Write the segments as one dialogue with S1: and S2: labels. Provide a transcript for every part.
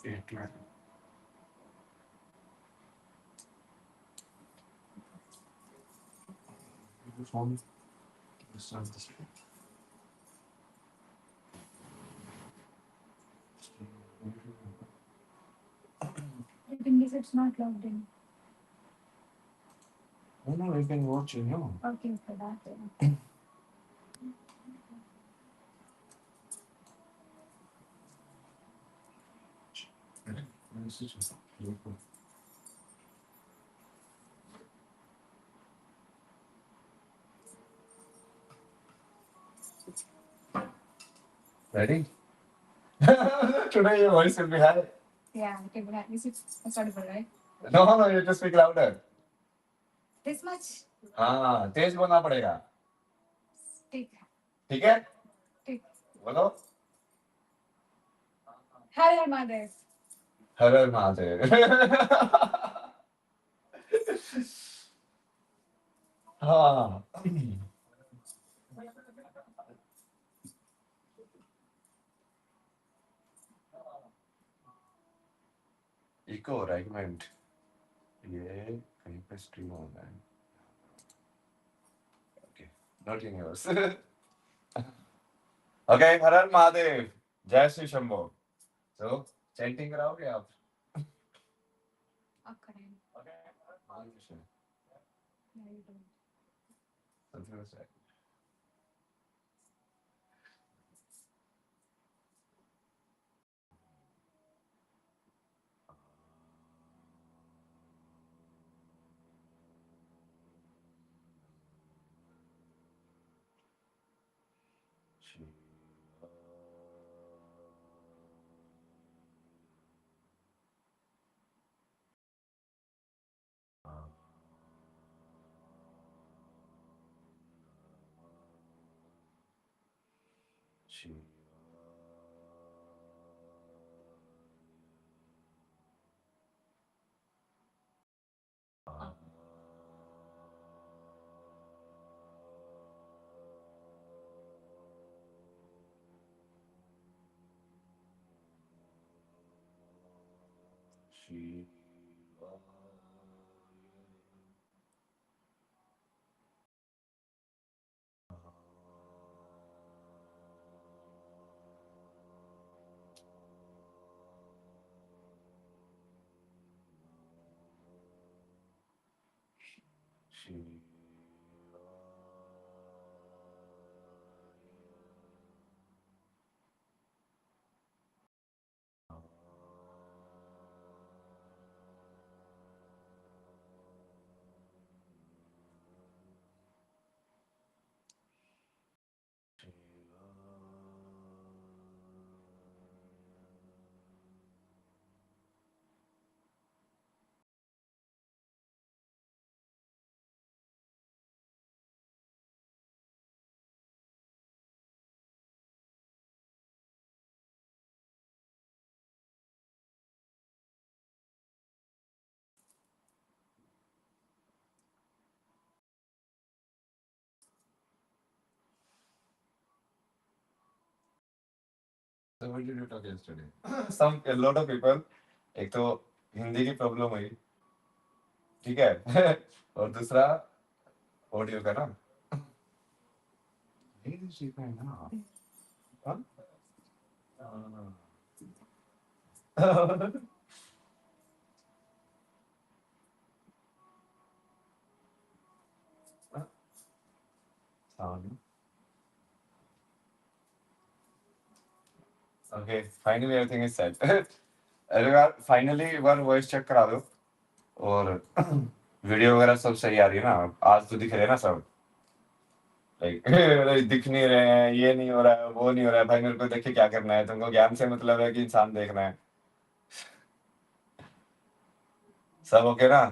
S1: The thing is, it's not logged in.
S2: No, you can watch it, no?
S1: Okay, for that then.
S2: Ready? Today your voice will be high.
S1: Yeah, okay, but at least it's audible, right?
S2: No, you have to speak louder.
S1: This much?
S2: हाँ, तेज बोलना पड़ेगा.
S1: ठीक
S2: ठीक है?
S1: ठीक.
S2: बोलो.
S1: हर हर महादेव.
S2: हर हर महादेव. हाँ. Eco हो रहा है, एक मिनट. ये कहीं पे स्ट्रीम हो रहा है. Okay, not in yours. Okay, हर हर महादेव. जय श्री शंभो. So, chanting कराओगे आप?
S1: आप करें.
S2: Okay. Manusha.
S1: No, you don't.
S2: Something was right. So what did you talk yesterday? A lot of people. एक तो हिंदी की प्रॉब्लम हुई, ठीक है. और दूसरा ऑडियो का ना. हाँ? Sound. Okay, finally everything is set. अरे यार, फाइनली एक बार वॉइस चेक करा दो. और वीडियो वगैरह सब सही आ रही है ना. आज तो दिख रहे हैं ना सब. लाइक दिख नहीं रहे हैं, ये नहीं हो रहा है, वो नहीं हो रहा है. भाई मेरे को देख के क्या करना है? तुमको ज्ञान से मतलब है कि इंसान देखना है. सब ओके ना?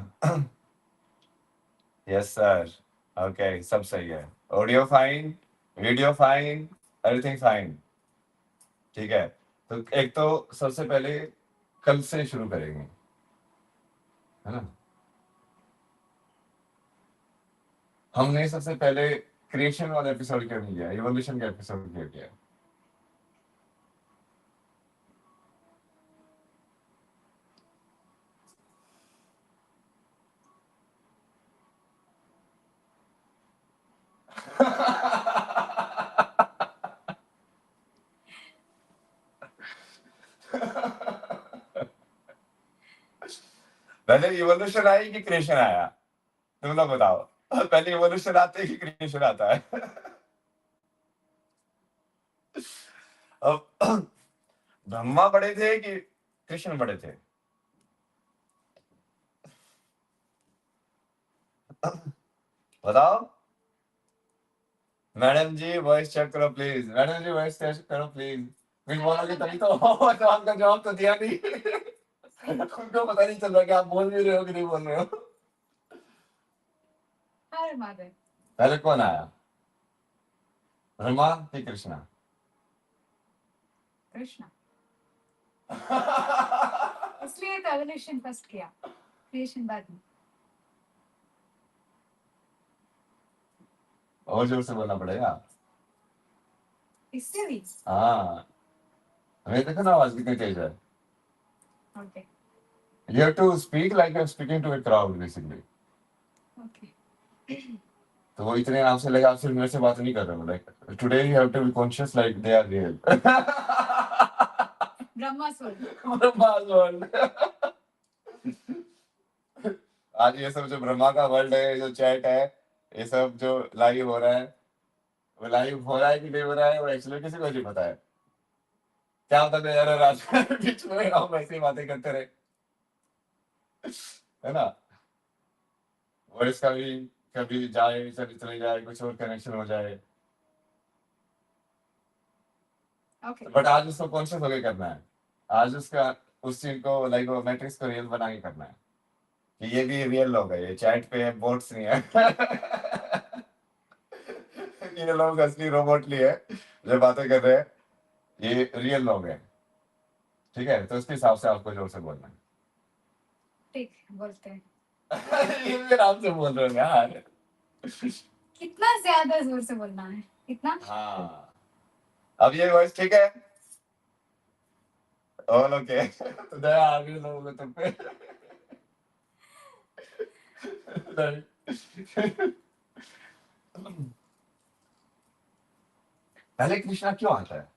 S2: Yes sir. ओके, सब सही है. Audio fine, video fine, everything fine. ठीक है. तो एक तो सबसे पहले कल से शुरू करेंगे, है ना. हमने सबसे पहले क्रिएशन वाला एपिसोड क्यों नहीं किया, इवोल्यूशन का एपिसोड क्यों किया? पहले इवोल्यूशन आई कि क्रिएशन आया? तुम लोग बताओ, पहले इवोल्यूशन आते है कि क्रिएशन आता है? अब ब्रह्मा बड़े थे कि कृष्ण बड़े थे? बताओ। मैडम जी वॉइस चेक करो please, madam ji voice check करो प्लीज। कुछ बोलोगे तभी तो। तो आपका जवाब तो दिया नहीं। उनको पता नहीं चल रहा कि आप बोल भी रहे हो कि नहीं बोल रहे हो। पहले कौन आया, ब्रह्मा कि कृष्णा?
S1: कृष्णा। इसलिए तो एवोल्यूशन फर्स्ट किया, क्रिएशन बाद में।
S2: और जोर से बोलना पड़ेगा।
S1: इससे भी?
S2: हाँ, हमें देखो ना आवाज कितनी तेज है।
S1: Okay
S2: You have to speak like you're speaking to a crowd basically.
S1: Okay.
S2: तो वो इतने आराम से लगा, आप सिर्फ मेरे से बात नहीं कर रहे हो। Like today you have to be conscious like they are real.
S1: Brahmas world.
S2: Brahmas world. आज ये सब जो ब्रह्मा का वर्ल्ड है, जो चैट है, ये सब जो लाइव हो रहा है, वो लाइव हो रहा है कि नहीं हो रहा है, वो एक्चुअली किसी को नहीं पता है। क्या होता है यार, रात में बीच में हम ऐसी बातें करते रहे, है ना? वॉइस का भी कभी जाए, चली जाए, कुछ और कनेक्शन हो जाए। बट आज उसको कॉन्शियस होके करना है। आज उसका उस चीज को लाइक मैट्रिक्स को रियल बना के करना है कि ये भी रियल लोग है, ये चैट पे बोट्स नहीं है। ये लोग असली रोबोट नहीं है जो बातें कर रहे हैं, ये रियल लोग हैं। ठीक है, तो उसके हिसाब से आपको जोर से बोलना है।
S1: ठीक बोलते हैं।
S2: ये भी आराम से बोल रहे हो यार।
S1: कितना ज्यादा जोर से बोलना है, इतना?
S2: हाँ, अब ये वॉइस ठीक है? All okay. तो दया आ गई लोगों को तुम पे। पहले कृष्णा क्यों आता है,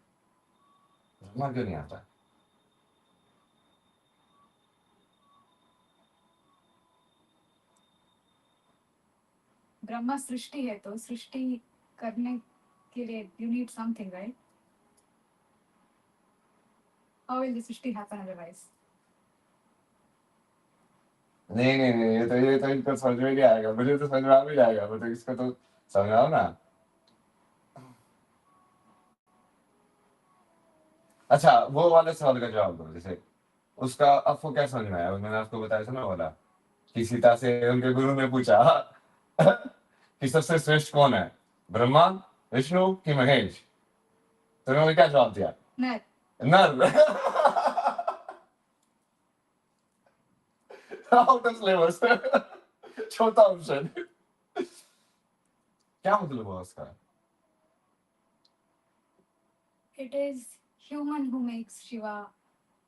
S2: ब्रह्मा क्यों नहीं आता?
S1: ब्रह्मा सृष्टि है, तो सृष्टि करने के लिए you need something, right? How will the Srishti happen otherwise?
S2: नहीं नहीं नहीं, ये तो इनको समझ में नहीं आएगा, मुझे तो समझ में आ भी जाएगा, तो इसको तो समझाओ ना। अच्छा, वो वाले सवाल का जवाब दो। जैसे उसका आपको क्या समझ में आया? मैंने आपको बताया था ना वाला कि सीता से उनके गुरु ने पूछा कि सबसे श्रेष्ठ कौन है, ब्रह्मा, विष्णु कि महेश? तो उन्होंने क्या जवाब दिया?
S1: नर।
S2: नर। Out of syllabus. चौथा ऑप्शन। क्या मतलब हुआ उसका?
S1: It is human who makes Shiva,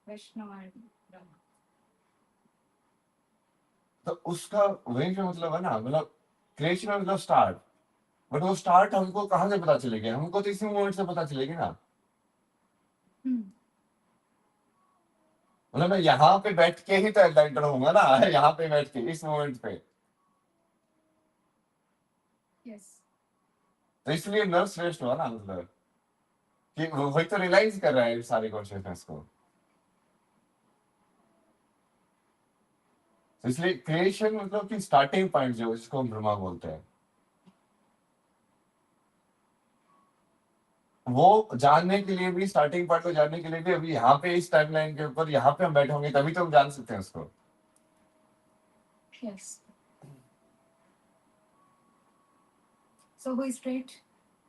S1: Vishnu and Brahma.
S2: तो उसका वही का मतलब है ना, मतलब क्रिएशन मतलब स्टार्ट। बट वो स्टार्ट हमको कहाँ से पता चलेगी? हमको तो इसी मोमेंट से पता चलेगी ना। मतलब मैं यहाँ पे बैठ के ही तो एनलाइटन होऊंगा ना, यहाँ पे बैठ के इस मोमेंट पे।
S1: Yes.
S2: तो इसलिए नर्व श्रेष्ठ हुआ ना, मतलब कि वही तो रियलाइज कर रहा है सारी कॉन्शियसनेस को। तो इसलिए क्रिएशन मतलब कि स्टार्टिंग पॉइंट जो जिसको हम ब्रह्मा बोलते हैं, वो जानने के लिए भी, स्टार्टिंग पॉइंट को जानने के लिए भी अभी यहाँ पे इस टाइमलाइन के ऊपर यहाँ पे हम बैठे होंगे तभी तो हम जान सकते हैं उसको।
S1: Yes. So who is straight?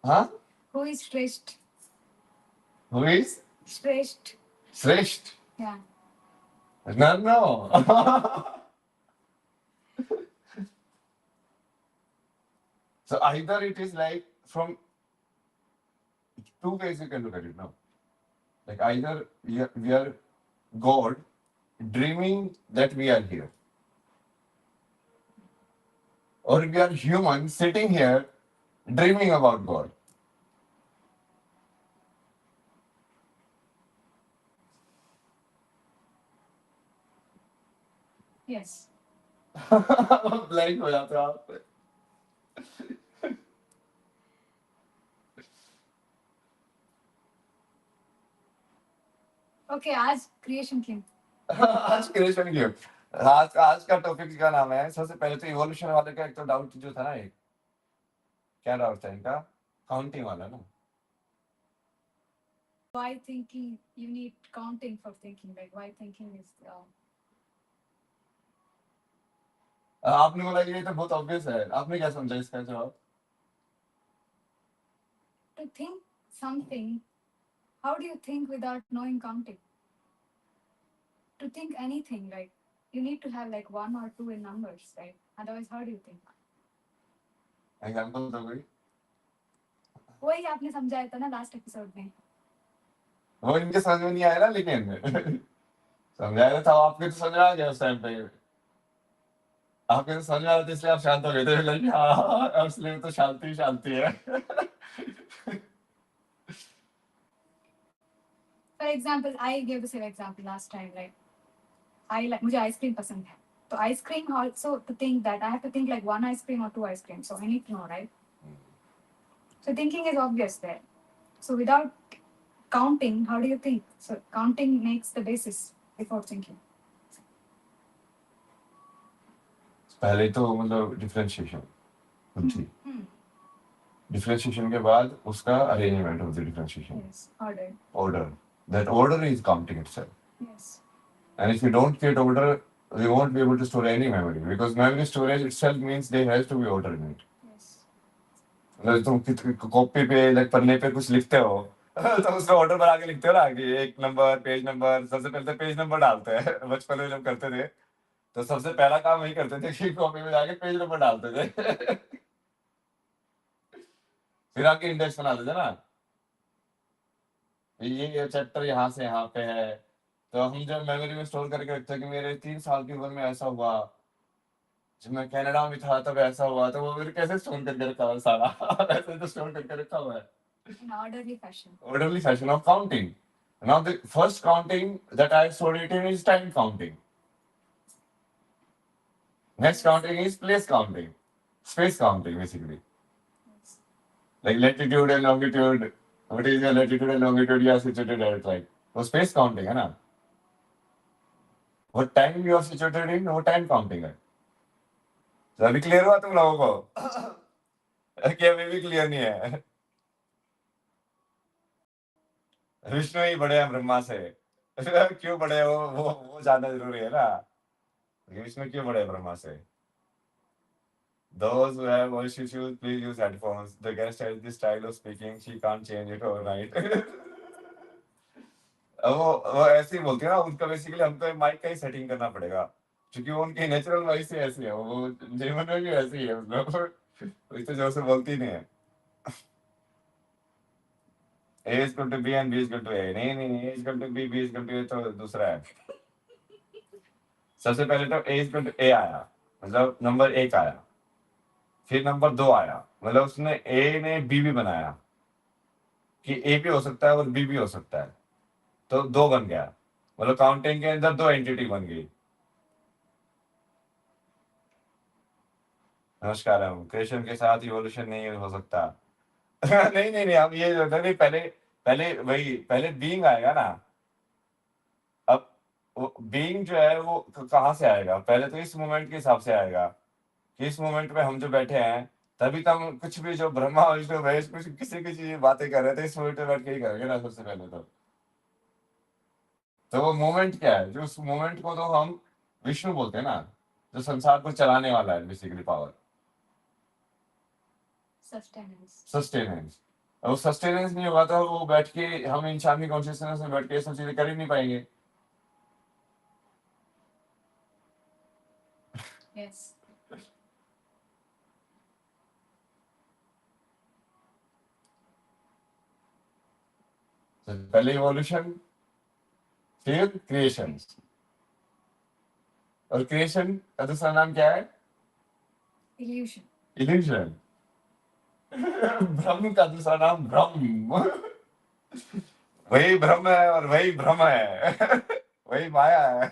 S2: हाँ,
S1: Who is straight?
S2: who is
S1: Straight.
S2: श्रेष्ठ?
S1: Yeah.
S2: No, no. So either it is like from two ways you can look at it now. Like either we are God dreaming that we are here, or we are human sitting here dreaming about God.
S1: Yes.
S2: Blank हो जाते हो आप.
S1: Okay, आज creation क्यों?
S2: आज creation क्यों? आज का टॉपिक का नाम है, सबसे पहले तो इवोल्यूशन वाले का एक तो डाउट जो था ना, एक क्या डाउट था इनका, काउंटिंग वाला ना.
S1: Why thinking? You need counting for thinking. Like why thinking is
S2: आपने बोला कि ये तो बहुत ऑब्वियस है, आपने क्या समझा इसका जवाब?
S1: to think something. How do you think without knowing counting? To think anything, right? You need to have like one or two in numbers, right? Otherwise, how do you think?
S2: Example दो कोई.
S1: वही आपने समझाया था ना last episode में.
S2: वो इनके समझ में नहीं आया ना, लेकिन समझाया था आपके, तो समझ आ गया उस टाइम पे. आपके तो समझ में आ रहा था, इसलिए आप शांत हो गए थे. लाइक हाँ, इसलिए तो शांति शांति है.
S1: For example, I gave the same example last time, right? I like मुझे आइसक्रीम पसंद है. तो ice cream also to think that I have to think like one ice cream or two ice cream. So I need to know, right? So thinking is obvious there. So without counting, how do you think? So counting makes the basis before thinking.
S2: पहले तो मतलब differentiation थी. Differentiation के बाद उसका arrangement of the differentiation.
S1: Yes, order.
S2: Order. That order is counting itself.
S1: Yes.
S2: And if you don't create order, we won't be able to store any memory, because memory storage itself means there has to be order in it.
S1: Yes.
S2: मतलब तुम copy पे, like पन्ने पे कुछ लिखते हो, तो उसका ऑर्डर बना के लिखते हो ना, कि एक नंबर, पेज नंबर. सबसे पहले तो पेज नंबर डालते हैं. बचपन में जब करते थे, तो सबसे पहला काम वही करते थे कि कॉपी में जाके पेज नंबर डालते थे. फिर आके इंडेक्स बनाते थे ना, ये चैप्टर यहाँ से यहाँ पे है. तो हम जब मेमोरी में स्टोर करके रखते हैं कि मेरे 3 साल की उम्र में ऐसा हुआ, जब मैं कनाडा में था तब ऐसा हुआ, तो वो मेरे कैसे स्टोर करके रखा हुआ है सारा. ऐसे तो स्टोर करके रखा हुआ है.
S1: In orderly fashion.
S2: Orderly fashion of counting. Now the first counting that I stored it in is time counting. Next counting is place counting, space counting basically.
S1: Yes.
S2: Like latitude and longitude. What is your latitude and longitude? You are situated at, like, वो space counting है ना. What time you are situated in, वो time counting है. तो अभी clear हुआ तुम लोगों को? कि अभी भी क्लियर नहीं है? विष्णु ही बड़े हैं ब्रह्मा से. क्यों बड़े हैं वो जानना जरूरी है ना. विष्णु क्यों बड़े हैं ब्रह्मा से? Those who have voice issues, please use headphones. The guest has this style of speaking, she can't change it overnight. वो ऐसे ही बोलती है ना, उनका बेसिकली हमको माइक का ही सेटिंग करना पड़ेगा, क्योंकि वो उनकी नेचुरल वॉइस ही ऐसी है. वो जीवन में भी ऐसी ही है, मतलब कोई तो जोर से बोलती नहीं है. A is equal to B and B is equal to A. नहीं नहीं, A is equal to B, B is equal to A तो दूसरा है. सबसे पहले तो A is equal to A आया, मतलब नंबर 1 आया. फिर नंबर 2 आया, मतलब उसने A ने B भी बनाया, कि A भी हो सकता है और B भी हो सकता है. तो 2 बन गया, मतलब काउंटिंग के अंदर 2 एंटिटी बन गई. नमस्कार. हम क्रिएशन के साथ इवोल्यूशन नहीं हो सकता. नहीं नहीं नहीं, हम ये नहीं, पहले पहले वही पहले बीइंग आएगा ना. अब बीइंग जो है वो कहाँ से आएगा? पहले तो इस मोमेंट के हिसाब से आएगा, कि इस मोमेंट में हम जो बैठे हैं, तभी तो हम कुछ भी जो ब्रह्मा विष्णु महेश कुछ किसी की चीज बातें कर रहे थे, इस मोमेंट में बैठ के ही करेंगे ना सबसे पहले तो वो मोमेंट क्या है? जो उस मोमेंट को तो हम विष्णु बोलते हैं ना, जो संसार को चलाने वाला है बेसिकली पावर.
S1: Sustenance.
S2: सस्टेनेंस. और सस्टेनेंस नहीं होगा तो वो बैठ के हम इंसानी कॉन्शियसनेस में बैठ के ये सब चीजें कर ही नहीं पाएंगे.
S1: Yes.
S2: तो पहले इवोल्यूशन, फिर क्रिएशन. और क्रिएशन का दूसरा नाम क्या है?
S1: Illusion.
S2: इल्यूजन. ब्रह्म का दूसरा नाम ब्रह्म. वही ब्रह्म है और वही भ्रम है. वही माया है.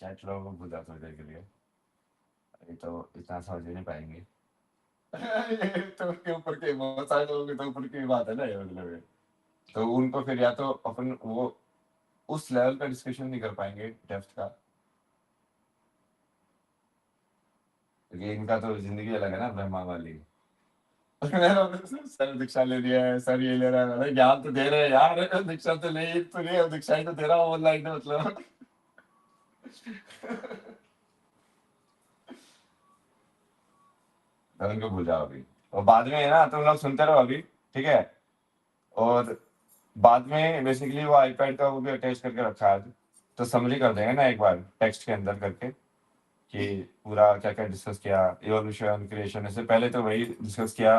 S2: चैट लोगों को भूल जाता देर के लिए, ये तो इतना समझ ही नहीं पाएंगे। ये तो उनके ऊपर के बहुत सारे लोगों के तो ऊपर की बात है ना ये, मतलब ये। तो उनको फिर या तो अपन वो उस लेवल का डिस्कशन नहीं कर पाएंगे डेप्थ का, क्योंकि इनका तो जिंदगी अलग है ना ब्रह्मा वाली। सर दीक्षा ले लिया है, सर ये ले रहा है, अरे ज्ञान तो दे रहे हैं यार, दीक्षा तो नहीं, तो नहीं दीक्षा ही तो दे रहा हूँ ऑनलाइन, मतलब। तो उनको भूल जाओ अभी, और बाद में है ना तुम लोग सुनते रहो अभी, ठीक है। और बाद में बेसिकली वो आईपैड का वो भी अटैच करके रखा है, तो समरी कर देंगे ना एक बार टेक्स्ट के अंदर करके कि पूरा क्या क्या डिस्कस किया, इवोल्यूशन क्रिएशन, इससे पहले तो वही डिस्कस किया।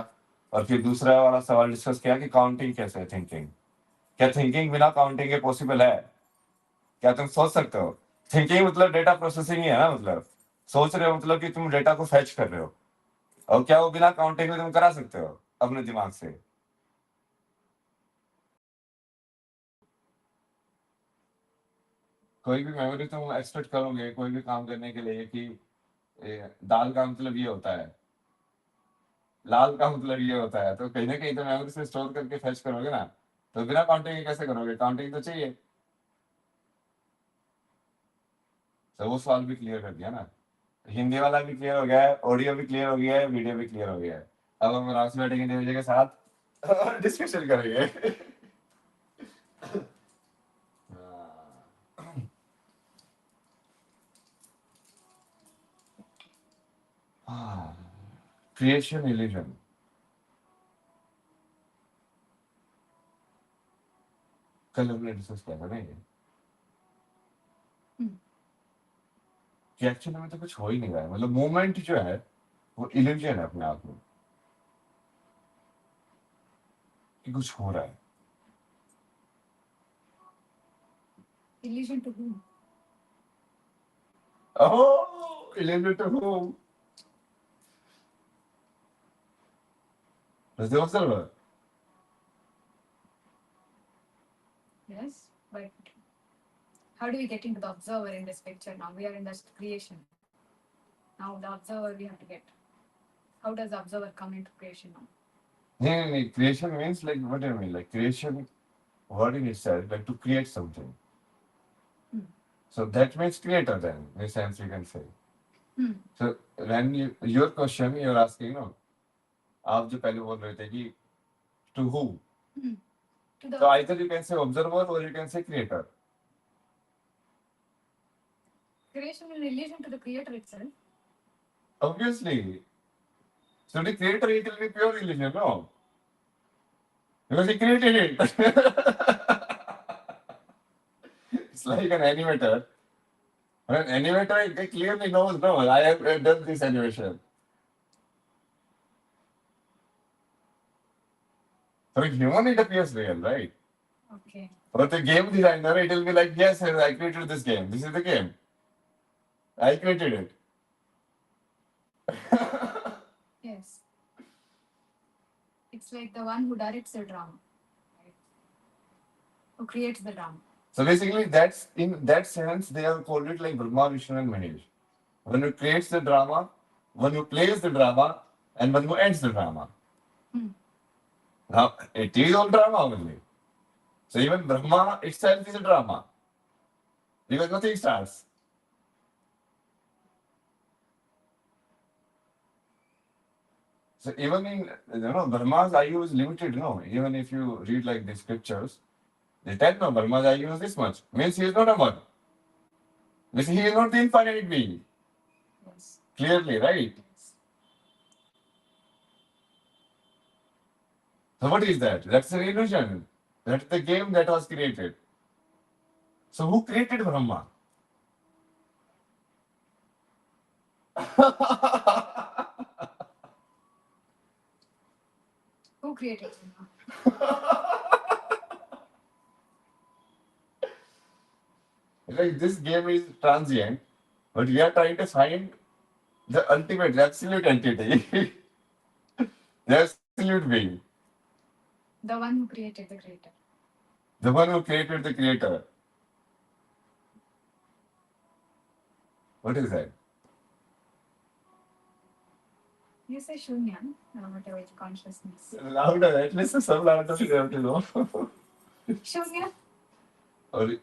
S2: और फिर दूसरा वाला सवाल डिस्कस किया कि काउंटिंग कैसे है, थिंकिंग, क्या थिंकिंग बिना काउंटिंग के पॉसिबल है? क्या तुम सोच सकते हो? थिंकिंग मतलब डेटा प्रोसेसिंग ही है ना, मतलब सोच रहे हो मतलब कि तुम डेटा को फैच कर रहे हो, और क्या वो बिना काउंटिंग में तुम करा सकते हो अपने दिमाग से? कोई भी मेमोरी तुम एक्सपेक्ट करोगे कोई भी काम करने के लिए कि दाल का मतलब ये होता है, लाल का मतलब ये होता है, तो कहीं ना कहीं तो मेमोरी से स्टोर करके फैच करोगे ना, तो बिना काउंटिंग के कैसे करोगे? काउंटिंग तो चाहिए। तो वो सवाल भी क्लियर कर दिया ना, हिंदी वाला भी क्लियर हो गया है, ऑडियो भी क्लियर हो गया है, वीडियो भी क्लियर हो गया है। अब हम आराम से बैठेंगे देवजी के साथ डिस्कशन करेंगे। क्रिएशन इल्यूजन, कल हमने डिस्कस किया था ना ये, कि एक्चुअली में तो कुछ हो ही नहीं रहा है, मतलब मूवमेंट जो है वो इल्यूजन है अपने आप में, कि कुछ हो रहा है।
S1: Illusion to whom?
S2: Oh, illusion to whom? As the observer.
S1: Yes, but how do we get into the observer in this picture now? We are in the creation. Now the observer we have to get. How does the observer come into creation now?
S2: No. Creation means like, what do you mean? Like creation, word in itself, like to create something. So that means creator then, in a sense you can say. So when your question, you're asking, no, आप जो पहले बोल रहे थे कि to who?
S1: To the
S2: So either you can say observer or you can say creator.
S1: creation in relation to the creator itself.
S2: Obviously. So the creator, it will be pure illusion, no? Because he created it. It's like an animator. An animator they clearly knows, no, I have done this animation. For a human, it appears real, right?
S1: Okay.
S2: For the game designer, it will be like, yes, I created this game. This is the game. I created it.
S1: Yes. It's like the one who directs the drama, right? Who creates the drama.
S2: So basically, that's in that sense, they have called it like Brahma, Vishnu, and Mahesh. One who creates the drama, one who plays the drama, and one who ends the drama. Now, it is all drama only. So even Brahma itself is a drama. Because nothing starts. So even in, Brahma's IU is limited, no? Even if you read like the scriptures, they tell no, Brahma's IU is this much. Means he is not a one. Means he is not the infinite being.
S1: Yes.
S2: Clearly, right?
S1: Yes.
S2: So what is that? That's an illusion. That's the game that was created. So who created Brahma?
S1: Who created Brahma?
S2: Like this game is transient, but we are trying to find the ultimate, the absolute entity, the absolute being,
S1: The one who created the creator.
S2: the one who created the creator. What is that?
S1: You say shunya, whatever consciousness.
S2: Louder, at least some louder you have to know.
S1: Shunya.
S2: Or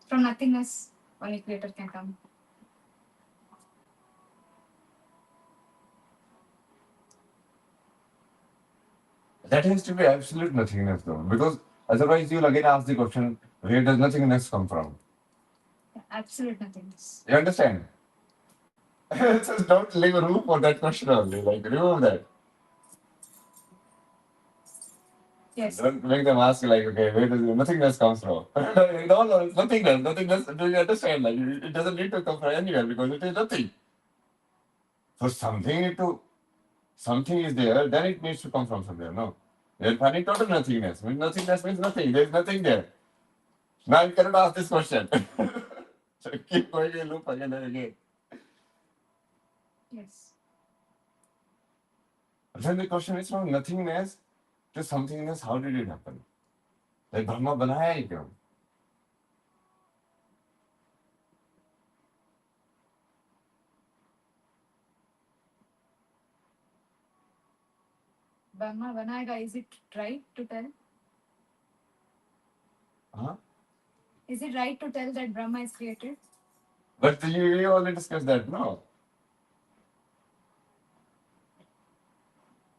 S1: From nothingness, only creator can come.
S2: that has to be absolute nothingness though, because otherwise you'll again ask the question, where does nothingness come from?
S1: Absolute nothingness.
S2: You understand? Just don't leave room for that question only. Like remove that.
S1: Yes.
S2: Don't make them ask like, okay, where does nothingness comes from? No, it's nothingness. Nothingness. Do you understand? Like it doesn't need to come from anywhere because it is nothing. For something is there, then it needs to come from somewhere. No. They're finding total nothingness. Nothingness means nothing. There's nothing there. Now you cannot ask this question. So keep going in loop again and again.
S1: Yes.
S2: Then the question is from nothingness to somethingness, how did it happen? Like Brahma बनाया ही क्यों?
S1: Brahma banayega, is it right to tell?
S2: Huh?
S1: Is it right to tell that Brahma is created?
S2: But we already discussed that, no?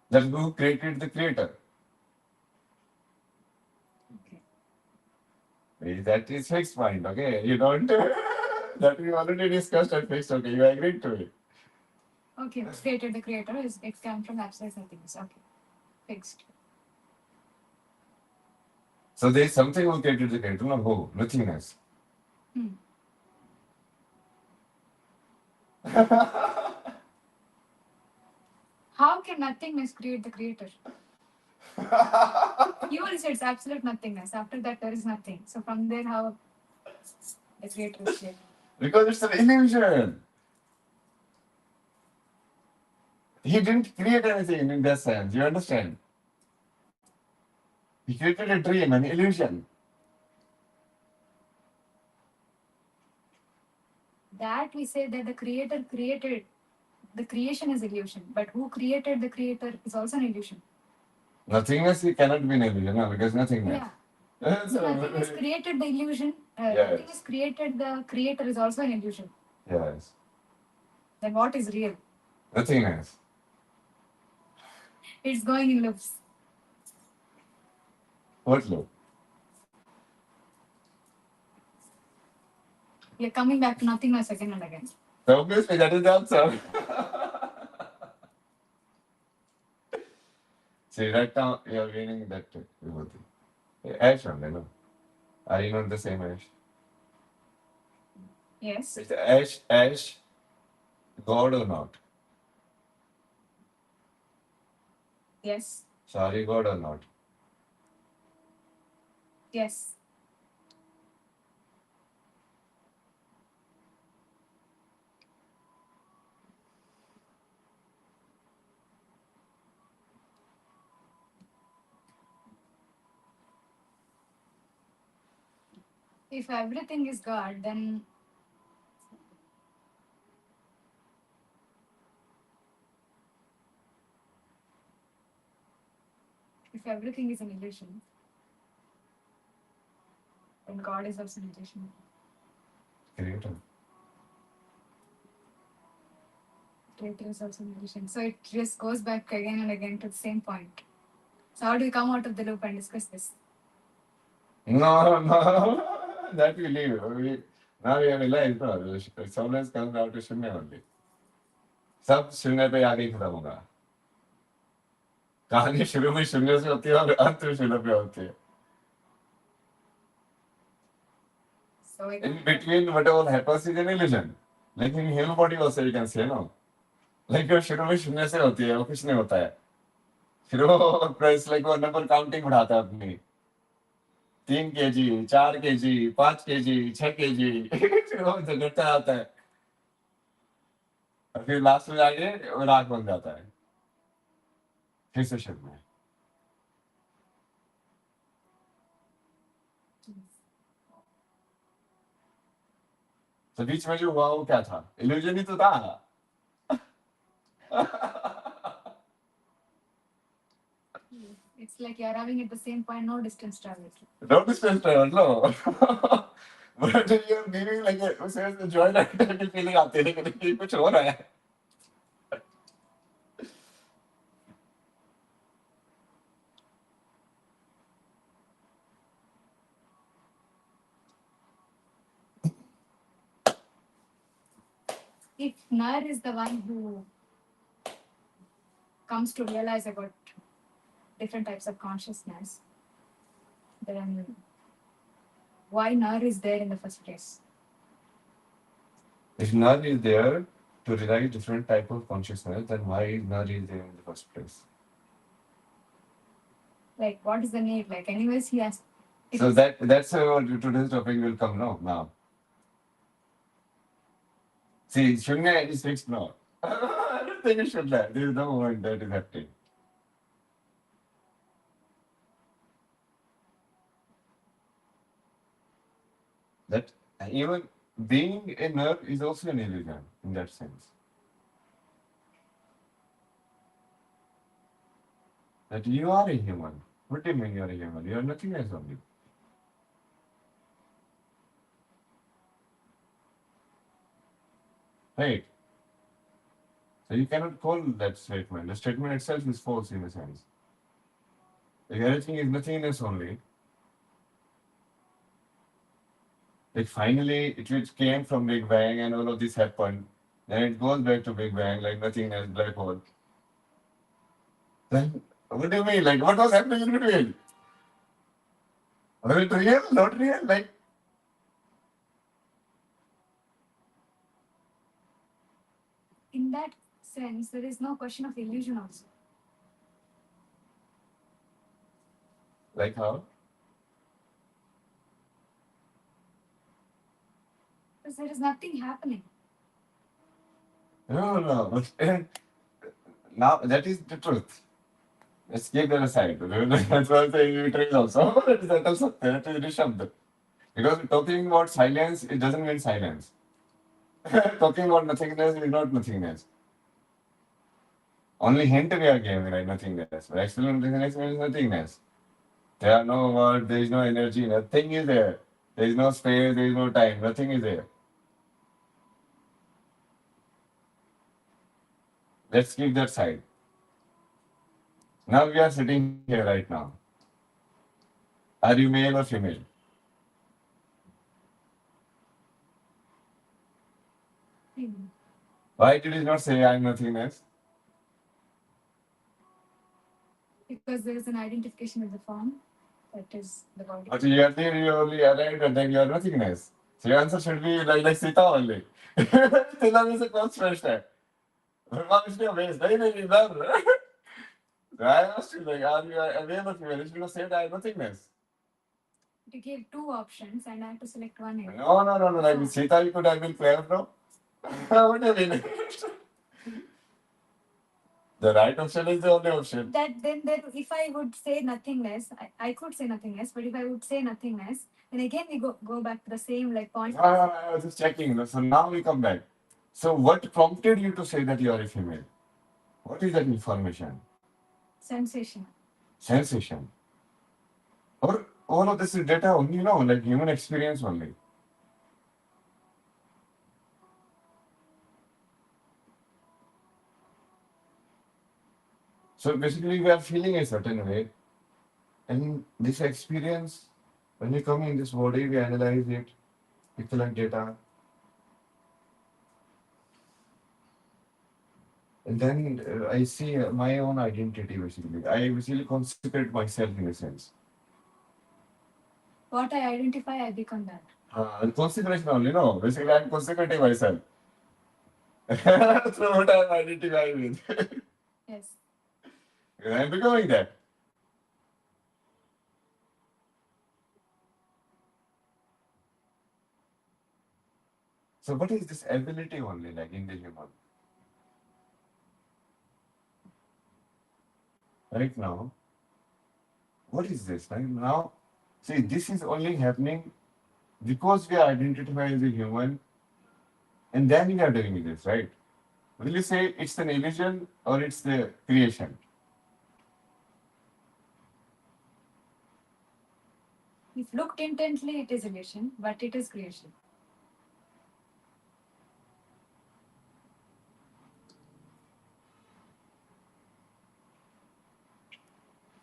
S2: That who created the creator.
S1: Okay.
S2: That is fixed point, okay? You don't. That we already discussed and fixed, okay? You agreed to it.
S1: Okay, who created the creator? It comes from absolute nothingness. Okay. Fixed.
S2: So there is something who created the creator, no who? Nothingness.
S1: Hmm. How can nothingness create the creator? You already said it's absolute nothingness. After that, there is nothing. So from there, how the creator is created?
S2: Because it's an illusion. He didn't create anything in that sense. You understand? He created a dream, an illusion.
S1: That we say that the creator created, the creation is illusion. But who created the creator is also an illusion.
S2: Nothingness cannot be an illusion, no, because nothingness.
S1: Yeah. So nothingness created the illusion.
S2: Yes.
S1: Nothingness created the creator is also an illusion.
S2: Yes.
S1: Then what is real?
S2: Nothingness.
S1: It's going in loops.
S2: What loop?
S1: You're coming back to nothingness again and again.
S2: So obviously that is the answer. See, right now you are meaning that vibhuti. Ash only, no? Are you not the same ash?
S1: Yes.
S2: Is the ash, God or not?
S1: Yes.
S2: So are you God or not?
S1: Yes. If everything is God, then if everything is an illusion, then God is also an illusion.
S2: Creator.
S1: Creator is also an illusion. So it just goes back again and again to the same point. So how do we come out of the loop and discuss this?
S2: No, that we leave. Now we have realized, no, Specialness comes down to शून्य only. सब शून्य पे आगे ही खत्म होगा. कहानी शुरू में शून्य से होती है और अंत में शून्य पे होती है.
S1: So
S2: In between, whatever happens is an illusion. Like in human body also you can say, no? Like वो शुरू में शून्य से होती है, वो कुछ नहीं होता है. फिर वो प्रेस लाइक वो नंबर काउंटिंग बढ़ाता है अपनी. 3 kg, 4 kg, 5 kg, 6 kg, फिर वो झगड़ता आता है. और फिर लास्ट में जाके वो राख बन जाता है. फिर से शुरू में. तो बीच में जो हुआ वो क्या था? इल्यूजन ही तो था.
S1: It's like you're having at the same point, no distance travel.
S2: No distance travel, no. But you're feeling like उसे joy की feeling आती है लेकिन ये कुछ हो रहा है.
S1: If Nar is the one who comes to realize about different types of consciousness, then why Nar is there in the first place?
S2: If none is there to realize different type of consciousness, then why is none is there in the first place?
S1: Like, what is the need? Like, anyways, he has.
S2: So that's how today's topic will come now. See, Shunya is fixed now. I don't think it should lie. There is no moment that is happening. That even being a nerd is also an illusion in that sense. That you are a human. What do you mean you are a human? You are nothing else only. Right? So you cannot call that statement. The statement itself is false in a sense. Like everything is nothingness only. Like finally it which came from Big Bang and all of this happened. Then it goes back to Big Bang like nothingness, black hole. Then what do you mean? Like what was happening in between? Was it real? Not real? Like
S1: In that sense, there is no question of illusion also.
S2: like how?
S1: Because there is nothing happening.
S2: No. But now that is the truth. Let's keep that aside. That's why I'm saying it is also. That is Rishabd. Because talking about silence, it doesn't mean silence. Talking about nothingness is not nothingness. Only hint we are giving, like nothingness. But actually, nothingness means nothingness. There are no words, there is no energy, nothing is there. There is no space, there is no time, nothing is there. Let's keep that side. Now we are sitting here right now. Are you male or female? Why did you not say I am nothingness?
S1: Because there is an identification with the form, that is the body.
S2: But you are there, you only arrived and then you are nothingness. So your answer should be like Sita only. Sita means a close friend. Brahma Vishnu ways. नहीं, never. I asked you, like, are you aware of female? You should have said I am nothingness.
S1: You gave two options and I have to select one here.
S2: No. Like with Sita, you could have been clear, bro. What do you mean? The right option is the only option.
S1: That then if I would say nothingness, I could say nothingness, but if I would say nothingness, then again we go back to the same like point.
S2: I was just checking. So now we come back. So what prompted you to say that you are a female? What is that information?
S1: Sensation.
S2: Sensation. Or all of this is data only, like human experience only. So basically, we are feeling a certain way, and this experience, when we come in this body, we analyze it, we collect data, and then I see my own identity basically. I basically consecrate myself in a sense.
S1: What I identify, I become that.
S2: Consecration only, no. Basically, I'm consecrating myself. That's what I'm identifying with.
S1: Yes.
S2: Because I'm becoming that. So what is this ability only like in the human? Right now, what is this? Right now, see, this is only happening because we are identified as a human. and then you are doing this, right? Will you say it's an illusion or it's the creation?
S1: If looked intently, it is illusion, but it is creation.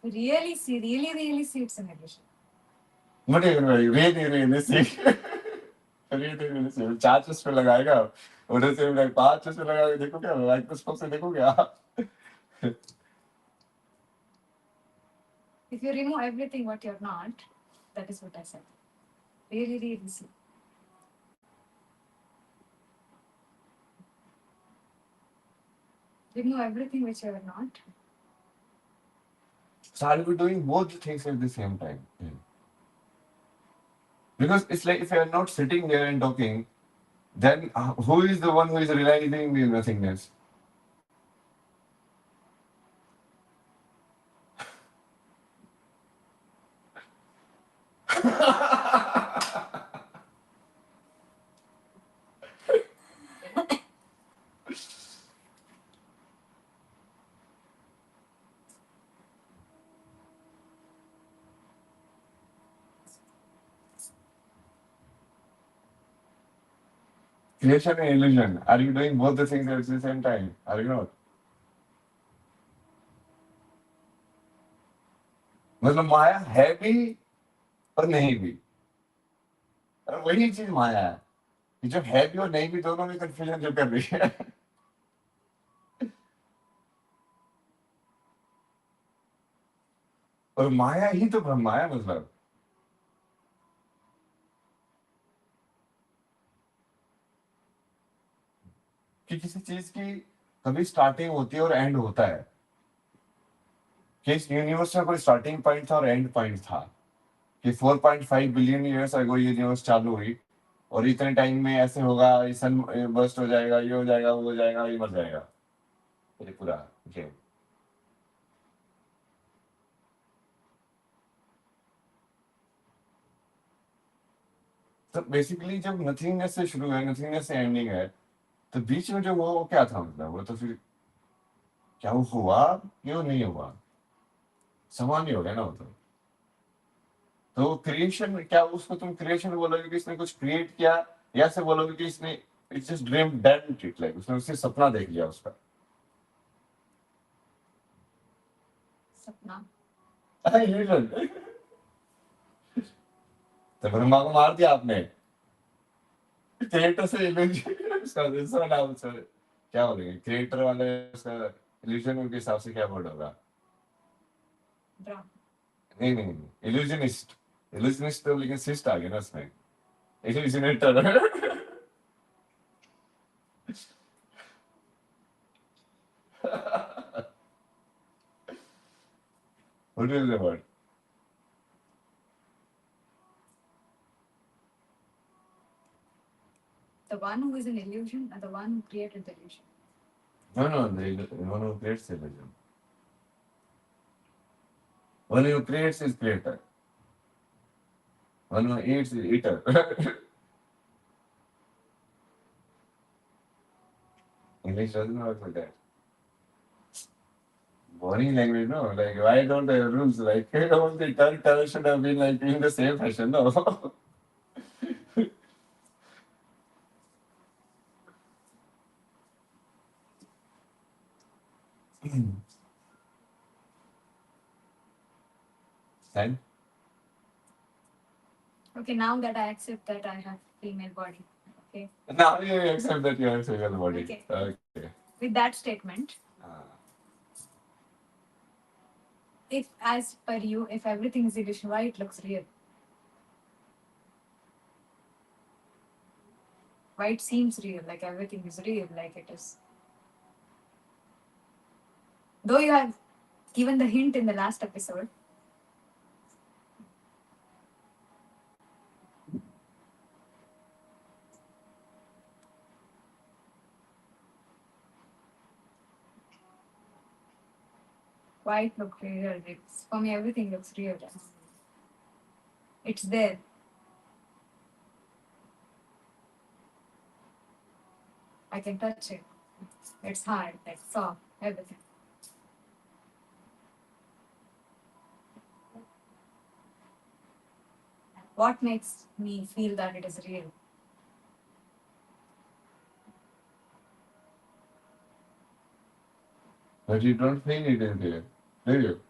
S1: Really see, really see it's an illusion.
S2: What are you really see? really see. चार चश्मे लगाएगा उधर से like पांच चश्मे लगा के देखो क्या माइक्रोस्कोप से देखो क्या?
S1: If you remove everything what you're not, that is what I said. Really see. Remove everything which you are not.
S2: So are we doing both things at the same time? Because it's like if you are not sitting there and talking, then who is the one who is realizing the nothingness? Creation and illusion. Are you doing both the things at the same time? Are you not? मतलब माया है भी और नहीं भी, और वही चीज माया है कि जो है भी और नहीं भी दोनों में कंफ्यूजन जो कर रही है. और माया ही तो ब्रह्मा है, मतलब कि किसी चीज की कभी स्टार्टिंग होती है और एंड होता है, कि इस यूनिवर्स का कोई स्टार्टिंग पॉइंट था और एंड पॉइंट था, कि 4.5 बिलियन ईयर्स अगो ये यूनिवर्स चालू हुई और इतने टाइम में ऐसे होगा, ये सन बर्स्ट हो जाएगा, ये हो जाएगा, वो हो जाएगा, ये मर जाएगा, ये पूरा गेम. तो बेसिकली जब नथिंगनेस से शुरू है, नथिंगनेस से एंडिंग है, तो बीच में जो वो क्या था, मतलब वो तो फिर क्या वो हुआ क्यों नहीं हुआ, समान ही हो गया ना वो तो क्रिएशन क्या उसको तुम क्रिएशन बोलोगे कि इसने कुछ क्रिएट किया, या से बोलोगे कि इसने it's just dream that it, like उसने उससे सपना देख लिया उसका.
S1: सपना.
S2: इल्यूजन. तो ब्रह्मा को मार दिया आपने, क्रिएटर से इल्यूजन उसका दूसरा नाम उसका क्या बोलेंगे, क्रिएटर वाले उसका इल्यूजन के हिसाब से क्या वर्ड होगा?
S1: Brahma.
S2: नहीं, इल्यूजनिस्ट. इल्यूजनिस्ट तो लेकिन सिस्ट आ गया ना उसमें, इल्यूजनेटर. What is the word?
S1: The one who is an illusion and the one who created the illusion.
S2: No, the one who creates the illusion. One who creates is creator. One who eats is eater. English doesn't work like that. Boring language, no? Like, why don't they have rules? Like, all the tongue should have been like in the same fashion, no? And
S1: Okay, now that I accept that I have female body. Okay.
S2: now you accept that you have a single body.
S1: Okay.
S2: Okay.
S1: With that statement,
S2: Ah.
S1: if as per you, if everything is illusion, why it looks real? Why it seems real, like everything is real, like it is. Though you have given the hint in the last episode. Why it looks real? It's, for me, everything looks real. It's there. I can touch it. It's hard, like soft, everything. What makes me feel that it is real?
S2: But you don't feel it is real, do you?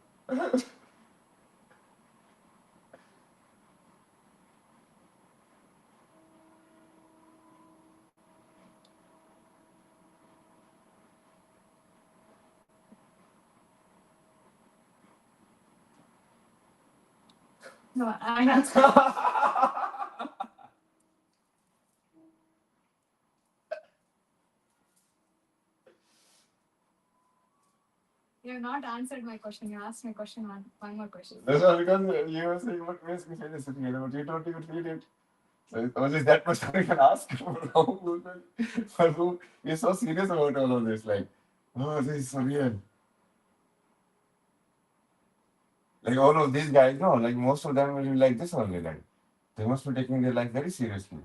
S1: No, I have. You have not answered my question. You asked me question one more question.
S2: That's all because you were saying what makes me feel is real, but you don't even feel it. So only that much I can ask for whom you're so serious about all of this. Like, oh, this is so real. Like all of these guys, no, like most of them will be like this only. Like they must be taking their life very seriously.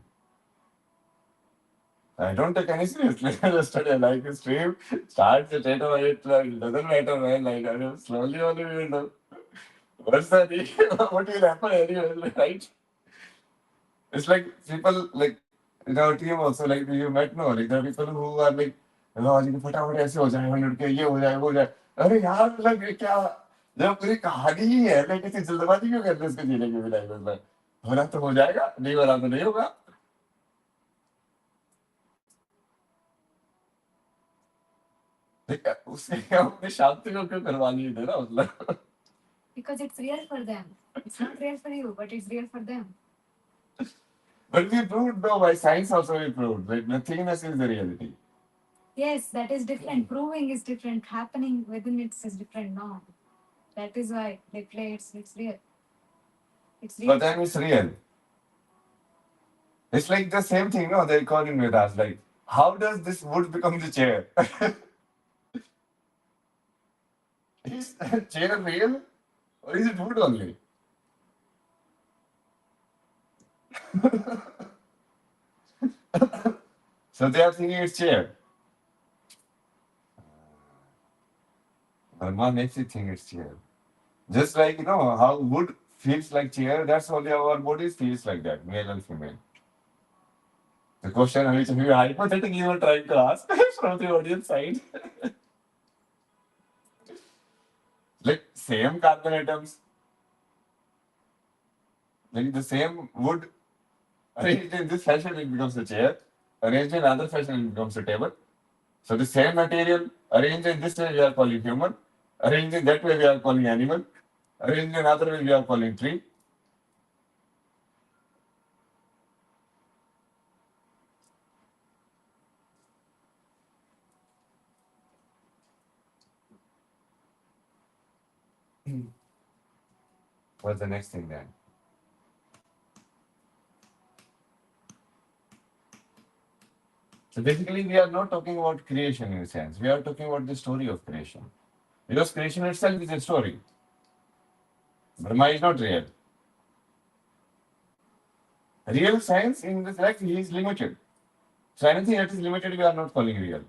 S2: I don't take any seriously. I just study like a stream, start the data it like doesn't matter man. Like I just slowly only will do. What's the what will happen anyway, right? It's like people like in our team also like you might know like there are people who are like जी फटाफट ऐसे हो जाए 100 के ये हो जाए वो हो जाए अरे यार मतलब ये क्या जब पूरी कहानी ही है like किसी जल्दबाजी क्यों करते हैं इसको जीने की भी लाइफ में होना तो हो जाएगा नहीं होना तो नहीं होगा उससे अपनी शांति को क्यों करवानी है ना मतलब
S1: Because it's real for them. It's not real for you, but it's real for them.
S2: but we proved no by science also we proved like nothingness is the reality.
S1: Yes, that is different. Proving is different. Happening within it is different. No, that is why they play. It's real. It's real.
S2: But then it's real. It's like the same thing, no? They call in Vedas, like, how does this wood become the chair? Is the chair real? Or is it wood only? So they are thinking it's chair. Brahma makes it think it's chair. Just like, how wood feels like chair, that's only our bodies feels like that, male and female. The question which we hypothetically were trying to ask from the audience side. Like same carbon atoms, like the same wood arranged in this fashion, it becomes a chair. Arranged in another fashion, it becomes a table. So the same material arranged in this way, we are calling human. Arranged in that way, we are calling animal. Arranged in another way, we are calling tree. What's the next thing then? So basically, we are not talking about creation in a sense. We are talking about the story of creation. Because creation itself is a story. Brahma is not real. Real science in this life is limited. So anything that is limited, we are not calling real.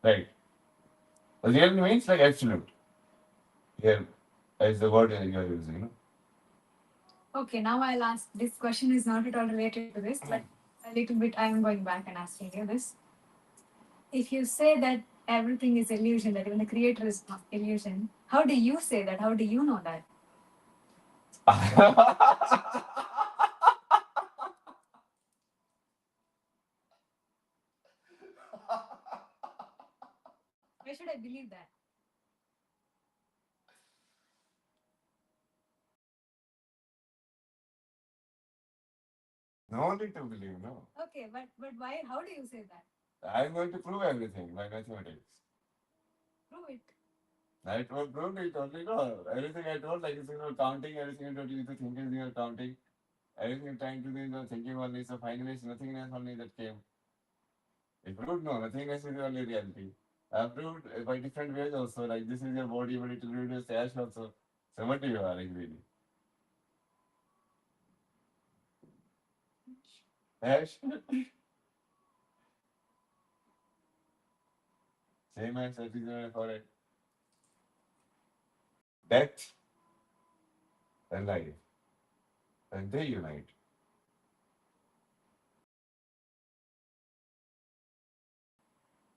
S2: Right? Real means like absolute. Here is the word you are using.
S1: Okay, now I'll ask. This question is not at all related to this, but a little bit. I am going back and asking you this. If you say that everything is illusion, that even the creator is not illusion, how do you say that? How do you know that? Why should I believe that?
S2: No need to believe, no.
S1: Okay, but why? How do you say that?
S2: I'm going to prove everything by mathematics.
S1: Prove it.
S2: I told prove it only, no. Everything I told, like counting, everything I told you to think is you're counting. Everything you're trying to do is thinking only, so finally it's nothingness only that came. It proved no, nothingness is the only reality. I proved by different ways also, like this is your body, but it will be just ash also. So what do you are like really? Ash? Same as it is in a forehead. Death and life. And they unite.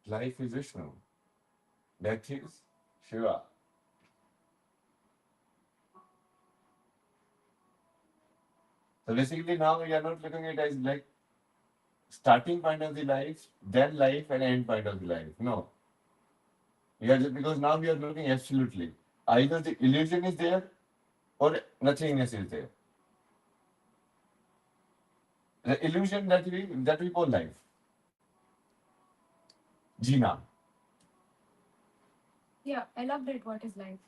S2: Life is Vishnu. Death is Shiva. So basically now we are not looking at it as like starting point of the life, then life and end point of the life. No. We are just because now we are looking absolutely. Either the illusion is there or nothingness is there. The illusion that we call life. Jina.
S1: Yeah, elaborate what is life.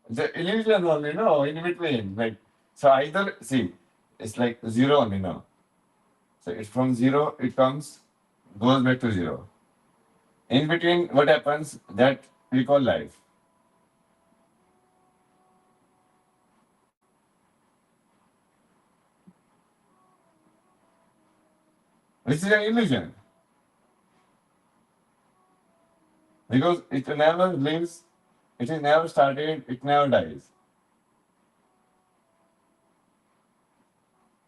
S2: The illusion only, no, in between. Like so either see, it's like zero only, no. So it's from zero, it comes, goes back to zero. In between, what happens? That we call life. Which is an illusion. Because it never lives, it is never started, it never dies.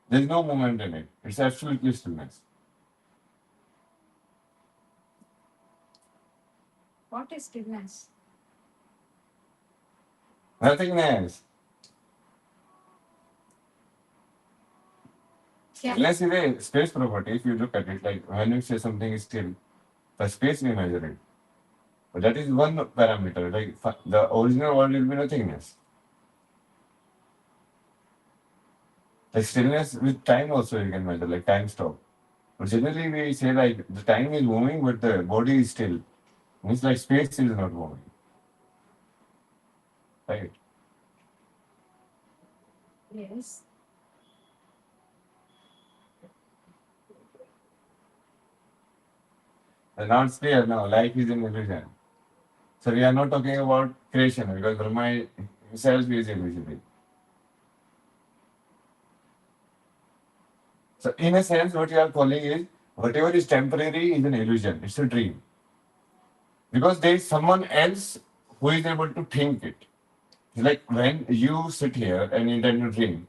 S2: There is no movement in it. It's absolutely stillness.
S1: What is stillness?
S2: Nothingness.
S1: Yeah.
S2: Stillness is a space property. If you look at it, like when you say something is still, the space we measure it. But that is one parameter. Like the original world will be nothingness. Like stillness with time also you can measure, like time stop. But generally we say like the time is moving, but the body is still. Means like space is not moving. Right?
S1: Yes.
S2: And now it's clear now, life is an illusion. So we are not talking about creation because Brahma himself is illusory. So in a sense, what you are calling is whatever is temporary is an illusion. It's a dream. Because there is someone else who is able to think it. It's like when you sit here and intend to dream,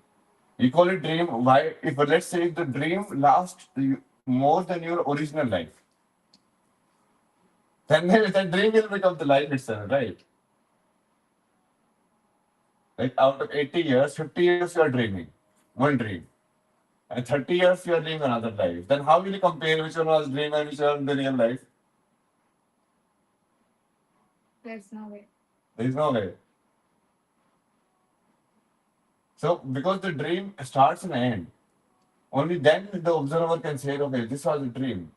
S2: you call it dream. Why? If let's say the dream lasts more than your original life, then that dream will become the life itself, right? Like out of 80 years, 50 years you are dreaming, one dream. And 30 years you are living another life. Then how will you compare which one was dream and which one the real life?
S1: There's no way.
S2: There is no way. So because the dream starts and ends, only then the observer can say, okay, this was a dream.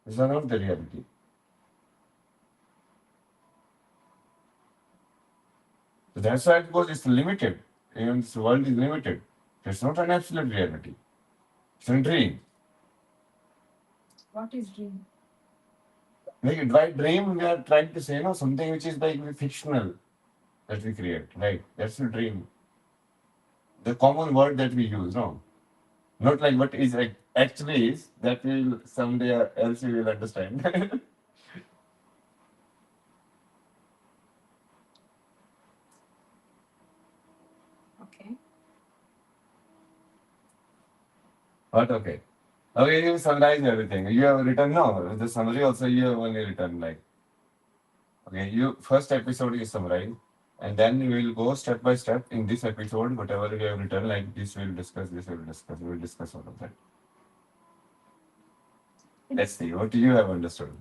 S2: This was not the reality. So that's why because it's limited. Even this world is limited. It's not an absolute reality. It's a dream.
S1: What is dream?
S2: Like by dream, we are trying to say, no, something which is like fictional that we create, right? That's a dream. The common word that we use, no? Not like what is actually is, that will someday else you will understand.
S1: Okay.
S2: But okay. Okay, you summarize everything. You have written, no, the summary also you have only written like, okay, you first episode you summarize, and then we will go step by step in this episode, whatever we have written, like this we will discuss all of that. Let's see, what you have understood.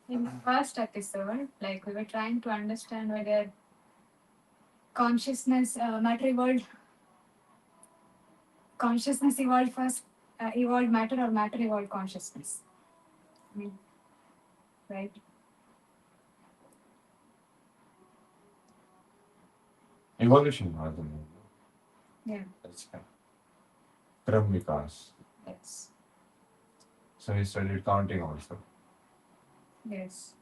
S1: In the first episode, like we were trying to understand whether consciousness, matter consciousness evolved first, evolved matter, or matter evolved consciousness. I mean, right?
S2: Evolution, rather than
S1: Yeah.
S2: that's right. Kram Vikas.
S1: Yes.
S2: So he studied counting also.
S1: Yes.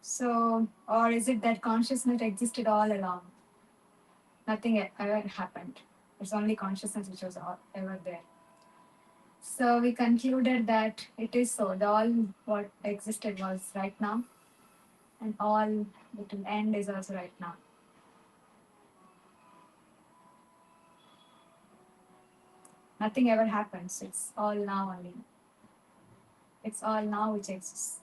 S1: So, or is it that consciousness existed all along? Nothing ever happened. It's only consciousness which was ever there. So we concluded that it is so. The all what existed was right now, and all that will end is also right now. Nothing ever happens. It's all now only. It's all now which exists.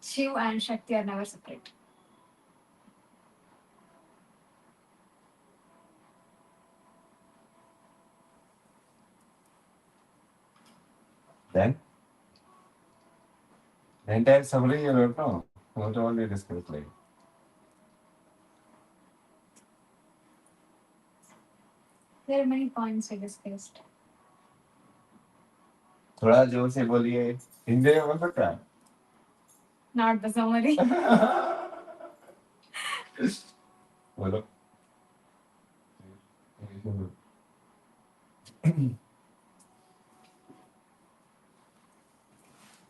S1: Shiv and Shakti are never separate.
S2: Then, the entire summary you don't know. What all we discussed like.
S1: There are many points we discussed.
S2: थोड़ा जोर से बोलिए हिंदी में बोल सकता है
S1: Not the summary.
S2: बोलो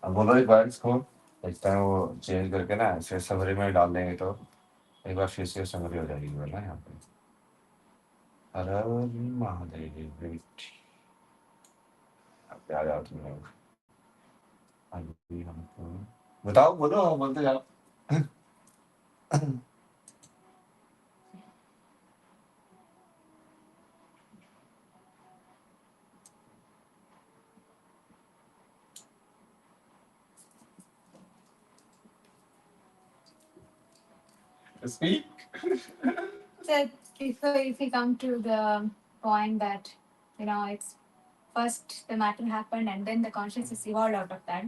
S2: अब बोलो एक बार इसको लगता है वो चेंज करके ना फिर समरी में डाल देंगे तो एक बार फिर से समरी हो जाएगी बोला यहाँ पे हर हर महादेव वेट अब आ जाओ तुम लोग अभी हमको बताओ बोलो बोलते जाओ speak
S1: So if we come to the point that it's first the matter happened and then the consciousness evolved out of that.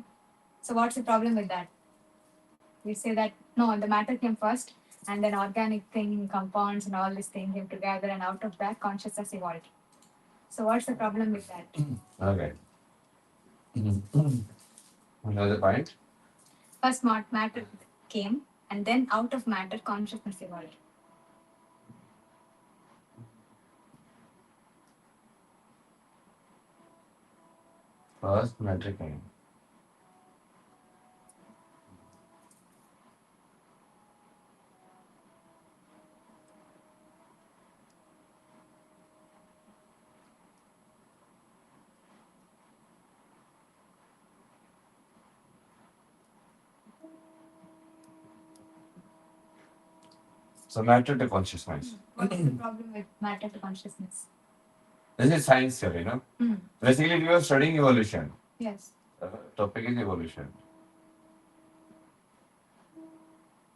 S1: So what's the problem with that? We say that no, the matter came first and then organic thing, compounds and all this thing came together and out of that consciousness evolved. So what's the problem with that?
S2: okay another point
S1: First matter came and then out of matter consciousness evolved.
S2: first metric thing so matter to consciousness
S1: What's the problem with matter to consciousness?
S2: this is science theory no basically we are studying evolution
S1: Yes.
S2: topic is evolution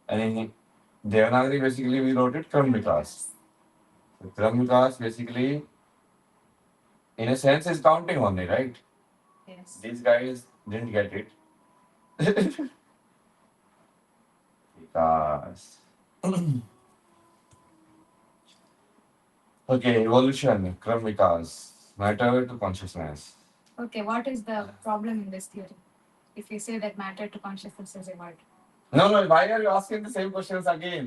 S2: and in Devanagari basically we wrote it Kram Vikas. So Kram Vikas basically in a sense is counting only, right?
S1: Yes.
S2: These guys didn't get it. Vikas. Okay, evolution, Kram Vikas, matter to consciousness.
S1: Okay, what is the problem in this theory? If you say that matter to consciousness is evolved.
S2: No, why are you asking the same questions again?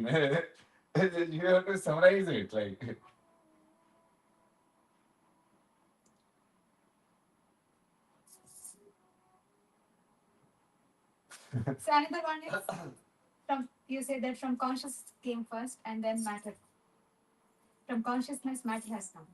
S2: You have to summarize it. Like
S1: So another one is from you say that from consciousness came first and then matter. From consciousness, matter has come.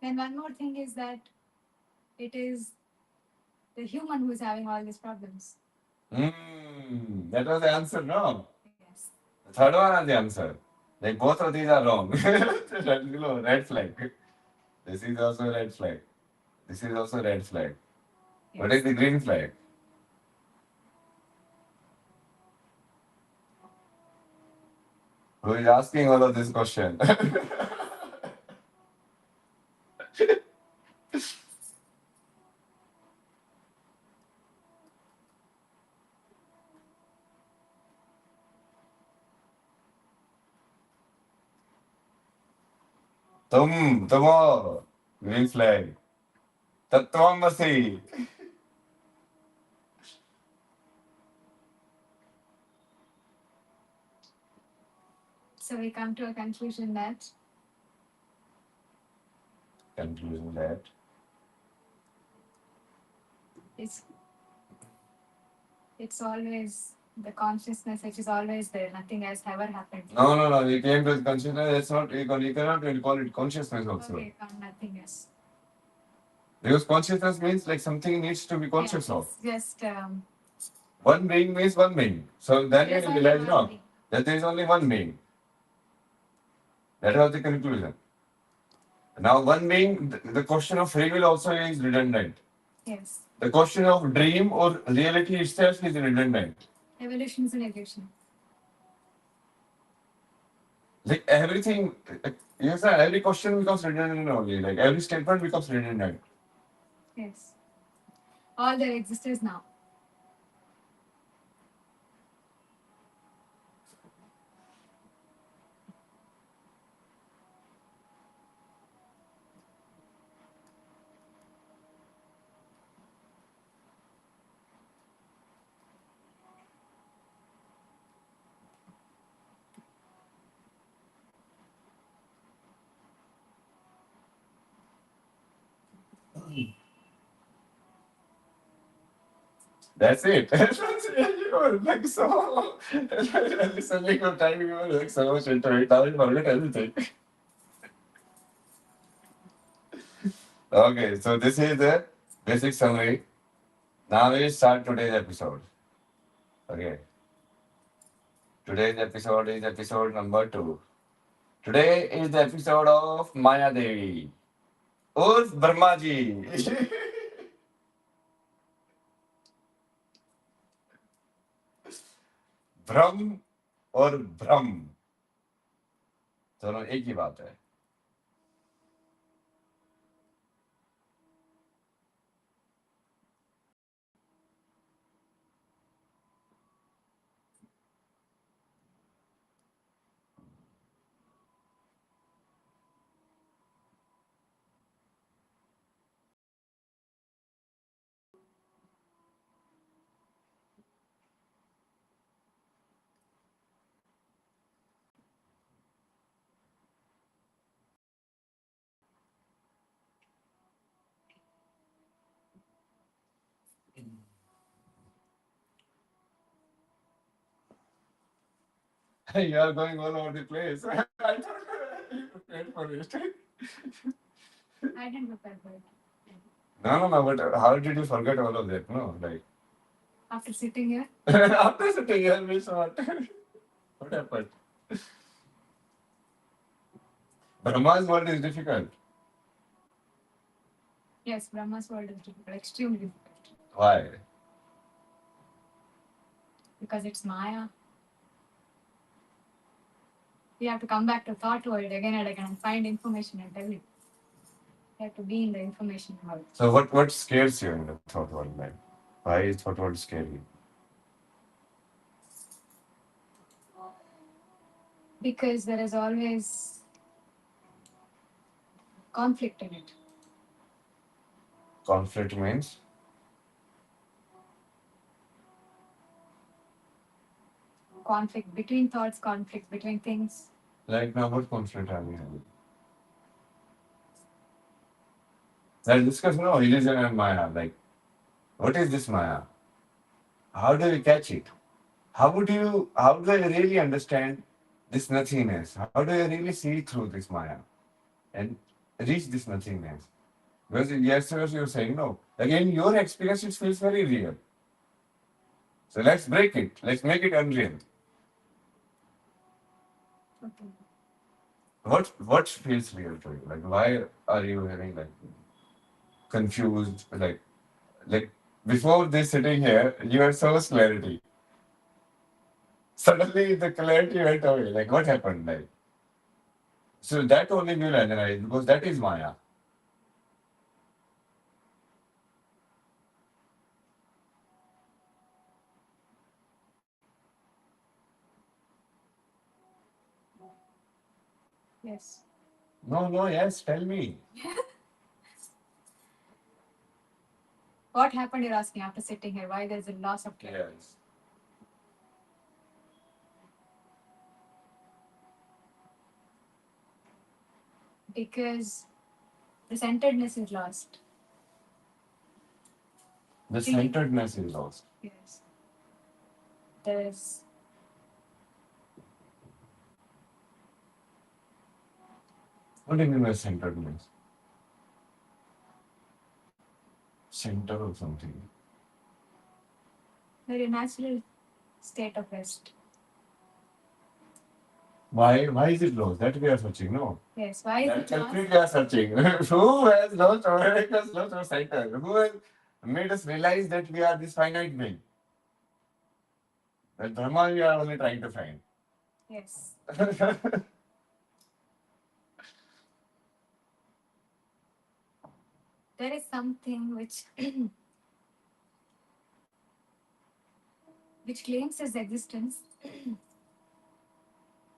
S1: Then one more thing is that it is the human who is having all these problems.
S2: that was the answer, no?
S1: Yes.
S2: The third one is the answer. Like both of these are wrong. Red flag. This is also red flag. This is also red flag.
S1: Yes.
S2: What is the green flag? Who is asking all of this question? तुम green flag. तत्वमसि.
S1: So we come to a conclusion that it's always the consciousness which is always there. Nothing has ever happened.
S2: No. We came to consciousness. That's not. You cannot really call it consciousness also.
S1: Okay, nothingness.
S2: Because consciousness means like something needs to be conscious of.
S1: It's just
S2: One being means one being. So then you realize no, that there is only one being. That was the conclusion. Now one being, the question of free will also is redundant.
S1: Yes.
S2: The question of dream or reality itself is redundant.
S1: Evolution is an illusion.
S2: Like everything, yes, sir, every question becomes redundant only. Like every statement becomes redundant.
S1: Yes. All that exists is now.
S2: That's it. You were like so. Listening of time, you were like so much into it. Now you forget everything. Okay, so this is the basic summary. Now we start today's episode. Okay. Today's episode is episode number 2. Today is the episode of Maya Devi. Urf Brahma ji. भ्रम और भ्रम दोनों एक ही बात है. You are going all over the place. I thought you prepared for it.
S1: I didn't prepare for it.
S2: No, but how did you forget all of that? No, like.
S1: After sitting here?
S2: After sitting here, we saw what happened. Brahma's world is difficult.
S1: Yes, Brahma's world is difficult, extremely difficult.
S2: Why?
S1: Because it's Maya. You have to come back to thought world again and again and find information and tell you. You have to be in the information world.
S2: So what scares you in the thought world, man? Why is thought world scary?
S1: Because there is always conflict in it.
S2: Conflict means?
S1: Conflict between thoughts, conflict between things.
S2: Like now, what conflict are we having? Let's discuss now illusion and Maya. Like, what is this Maya? How do we catch it? How do I really understand this nothingness? How do I really see through this Maya and reach this nothingness? Because yes, you're saying no. Again, your experience it feels very real. So let's break it. Let's make it unreal.
S1: Okay.
S2: What feels real to you? Like why are you having like confused? Like before this sitting here, you had so much clarity. Suddenly the clarity went away. Like what happened? Like so that only will analyze because that is Maya.
S1: Yes.
S2: No, yes, tell me.
S1: What happened, you're asking, after sitting here? Why there's a loss of clarity?
S2: Yes.
S1: Because the centeredness is lost.
S2: The centeredness is lost.
S1: Yes. There's
S2: What do you mean by centeredness? Center or something.
S1: very natural state of rest.
S2: Why is it lost? That we are searching, no?
S1: Yes. Why is
S2: That
S1: it lost?
S2: complete we are searching. Who has lost or has lost our center? Who has made us realize that we are this finite being? That Brahma we are only trying to find.
S1: Yes. There is something which which claims its existence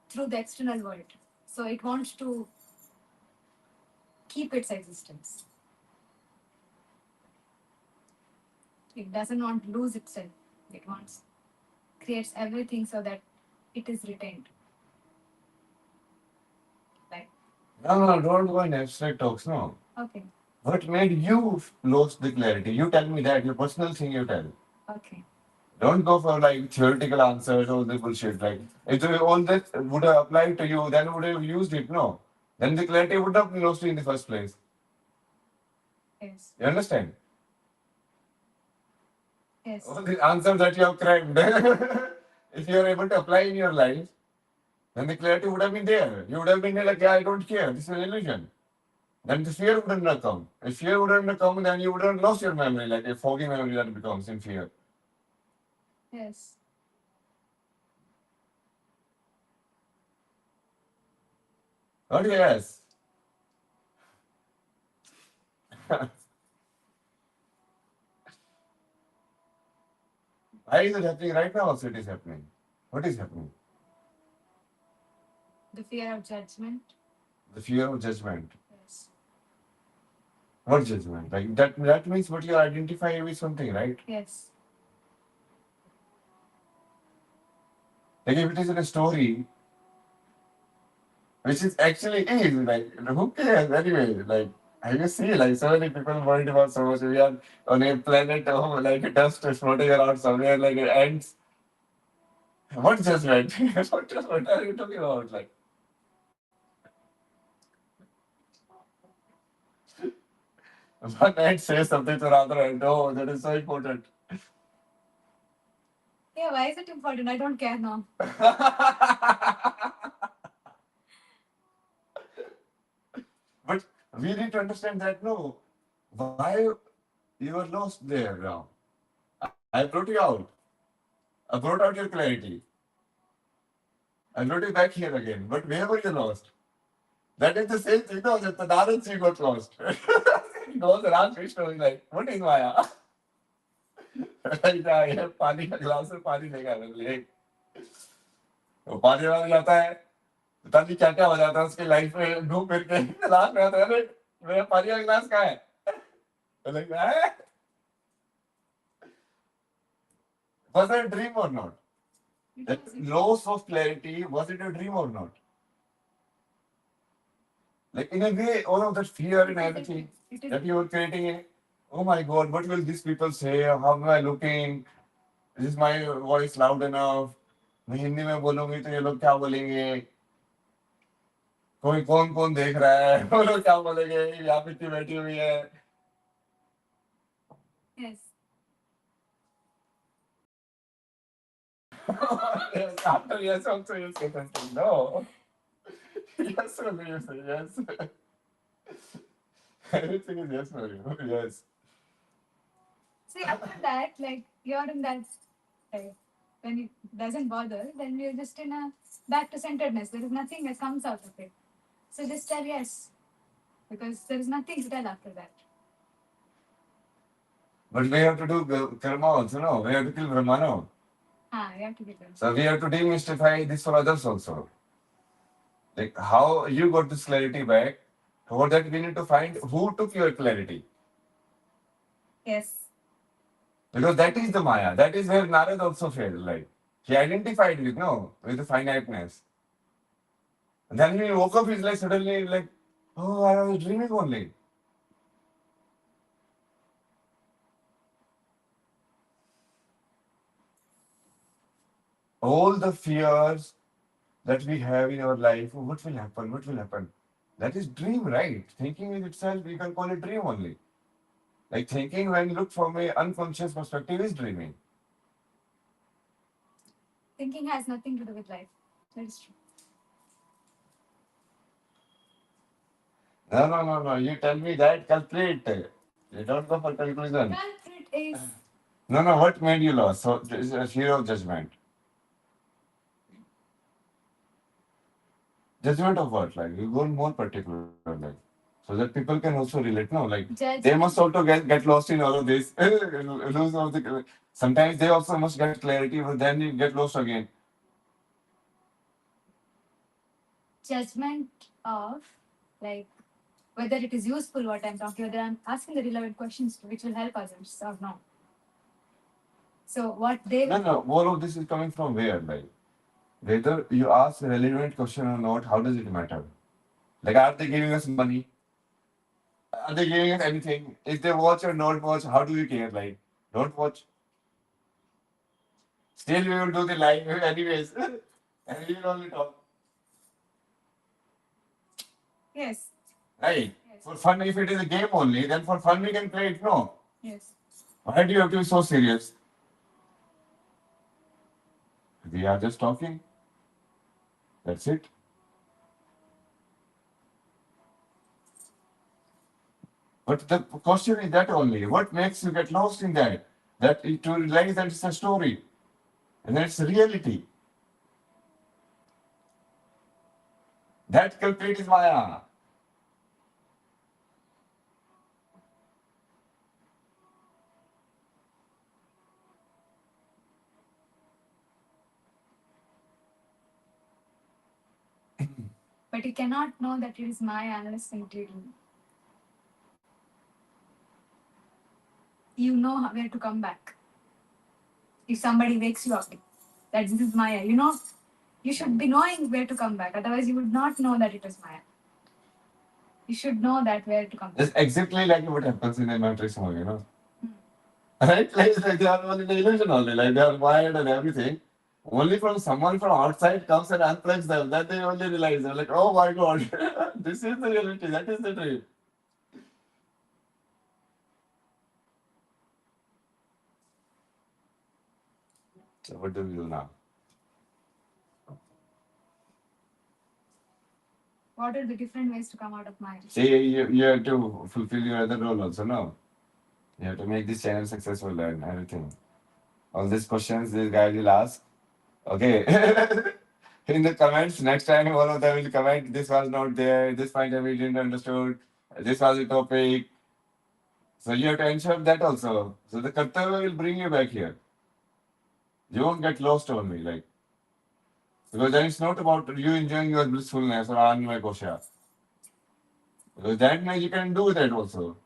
S1: through the external world. So it wants to keep its existence. It doesn't want to lose itself. It wants creates everything so that it is retained. Like
S2: No, don't go in abstract talks, no.
S1: okay,
S2: What made you lost the clarity? You tell me that, your personal thing you tell.
S1: okay.
S2: Don't go for like theoretical answers or the bullshit. Like, if all that would have applied to you, then would have used it, no? Then the clarity would not have been lost in the first place.
S1: Yes.
S2: You understand?
S1: Yes.
S2: All the answers that you have cracked, if you are able to apply in your life, then the clarity would have been there. You would have been like, yeah, I don't care. This is an illusion. Then the fear wouldn't have come. If fear wouldn't have come, then you would have lost your memory, like a foggy memory that becomes in fear.
S1: Yes.
S2: What yes? Why is it happening right now? Also, it is happening. What is happening?
S1: The fear of judgment.
S2: The fear of judgment.
S1: Yes.
S2: What judgment? Like that means what you identify with something, right?
S1: Yes.
S2: Like if it is in a story, which is actually is, like who cares anyway? Like I just see like so many people worried about so much. We are on a planet of like dust is floating around somewhere like ants. What judgment? what are you talking about? Like one ant says something to another ant. Oh, that is so important.
S1: Yeah, why is it important? I don't care now.
S2: But we need to understand that no, why you are lost there now. I brought you out. I brought out your clarity. I brought you back here again. But where were you lost? That is the same thing, no, that the Narad Ji got lost. He goes around Krishna is like, what is Maya? Like, I have पानी का glass में पानी देगा ले वो पानी वाला जाता है पता नहीं क्या क्या हो जाता है उसकी लाइफ में घूम फिर के लास्ट में आता है अरे मेरा पानी का ग्लास कहाँ है तो like, was it a dream or not? That loss of clarity, was it a dream or not? Like in a way, all of that fear and everything that you were creating, oh my God, what will these people say? How am I looking? Is my voice loud enough? मैं हिंदी में बोलूंगी तो ये लोग क्या बोलेंगे कोई कौन कौन देख रहा है वो लोग क्या बोलेंगे यहाँ पे इतनी बैठी हुई है
S1: Yes.
S2: Yes, after yes also you say something. No. Yes only you say yes. Everything is yes for you. Yes.
S1: See, after that, like you're in that, like, when it doesn't bother, then you're just in a back to centeredness. There is nothing that comes out of it. So just tell yes, because there is nothing to tell after that.
S2: But we have to do karma also, no? We have to kill Brahma, no?
S1: You have to be good.
S2: So we have to demystify this for others also. Like how you got this clarity back. For that we need to find who took your clarity.
S1: Yes.
S2: Because that is the Maya. That is where Narad also failed. Like he identified with the finiteness. And then when he woke up, he's like suddenly like, Oh, I was dreaming only. All the fears that we have in our life, oh, what will happen? What will happen? That is dream, right? Thinking is itself, we can call it dream only. Like thinking, when you look from a unconscious perspective, is dreaming.
S1: Thinking has nothing to do with life. That is true.
S2: No. You tell me that complete. You don't go for conclusion.
S1: Culprit is
S2: No. What made you lost? So, it's a fear of judgment. Judgment of what? Like, you go more particular, like, so that people can also relate. No, like, they
S1: judgment.
S2: must also get lost in all of this. Lose all the. Sometimes they also must get clarity, but then you get lost again.
S1: Judgment of like whether it is useful what I'm talking, whether I'm asking the relevant questions which will help others or not. So what they
S2: No. All of this is coming from where? Like, whether you ask a relevant question or not, how does it matter? Like, are they giving us money? Are they giving us anything? If they watch or not watch, how do we care? Like, don't watch. Still, we will do the live anyways. And we will only talk.
S1: yes.
S2: Right?
S1: Yes.
S2: For fun, if it is a game only, then for fun we can play it. No.
S1: Yes.
S2: Why do you have to be so serious? We are just talking. That's it. But the question is that only. What makes you get lost in that? That to realize that it's a story. And that's reality. That culprit is Maya.
S1: But you cannot know that it is my unless until you know where to come back. If somebody wakes you up that this is Maya, you know, you should be knowing where to come back. Otherwise, you would not know that it is Maya. You should know that where to come back.
S2: It's exactly like what happens in a matrix movie, you know. Right? Like they are all in the illusion only, like they are wired and everything. Only from someone from outside comes and unplugs them, then they only realize they're like, oh my god, this is the reality, that is the dream. So what do we do now?
S1: What are the different ways to come out of Maya?
S2: See, you have to fulfill your other role also, no? You have to make this channel successful and everything. All these questions this guy will ask. Okay. In the comments, next time one of them will comment, this was not there, this point we didn't understood, this was the topic. So you have to ensure that also. So the Kartavya will bring you back here. You won't get lost on me, like, because then it's not about you enjoying your blissfulness or Anmaya Kosha. Because that means you can do that also.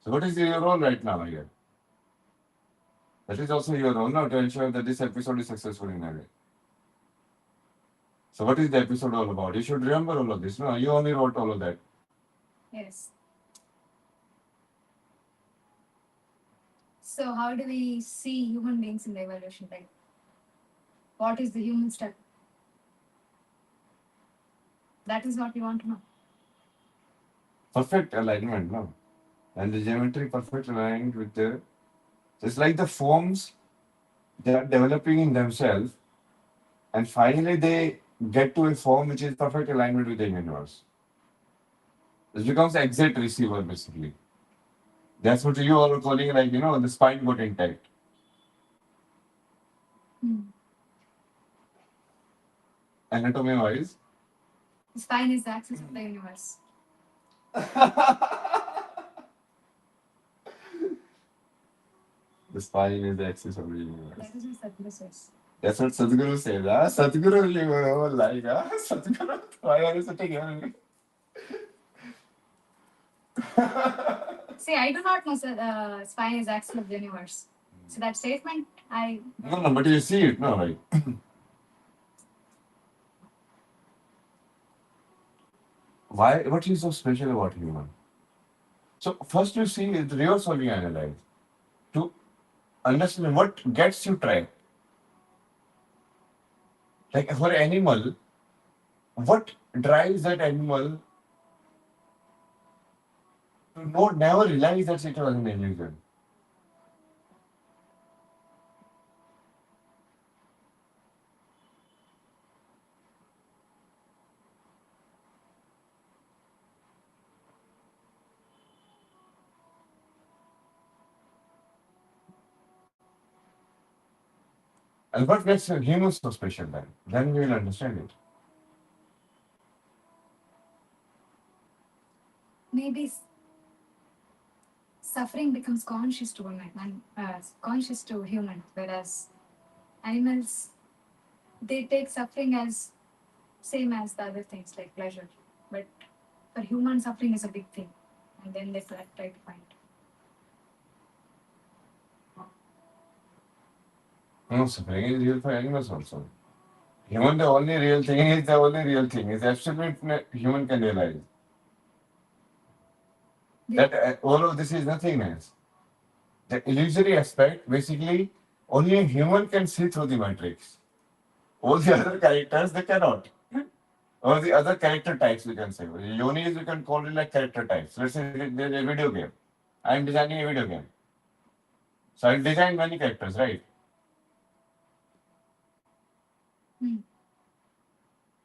S2: So what is your role right now here? That is also your role now to ensure that this episode is successful in a way. So what is the episode all about? You should remember all of this. No, you only wrote all of that.
S1: Yes. So how do we see human beings in the evolution? Like, what is the human step? That is what we want to know.
S2: Perfect alignment, no? And the geometry perfect aligned with the, it's like the forms they are developing in themselves, and finally they get to a form which is perfect alignment with the universe. It becomes exit receiver basically. That's what you are calling, like, you know, the spine got intact. Anatomy wise.
S1: The spine is the axis of the universe.
S2: The spine is the axis of the universe.
S1: That is what Sadhguru says.
S2: That's what Sadhguru says. Huh? Sadhguru really were like, huh? Sadhguru, why are you sitting here?
S1: See, I do not know spine is axis of the universe. So that statement,
S2: No, but you see it, no, right? Why? What is so special about human? So first you see the reverse solving analyze to understand what gets you trapped. Like for animal, what drives that animal to not never realize that it was an illusion? And what makes a human so special then? Then we will understand it.
S1: Maybe suffering becomes conscious to women and conscious to humans, whereas animals, they take suffering as same as the other things like pleasure. But for human, suffering is a big thing, and then they try to find.
S2: No, suffering is real for animals also. Human, the only real thing is the only real thing is absolute human can realize that all of this is nothingness. The illusory aspect, basically, only a human can see through the matrix. All the other characters, they cannot. Or the other character types, we can say. Yonis, we can call it like character types. Let's say there's a video game. I'm designing a video game. So I'll design many characters, right?
S1: Hmm.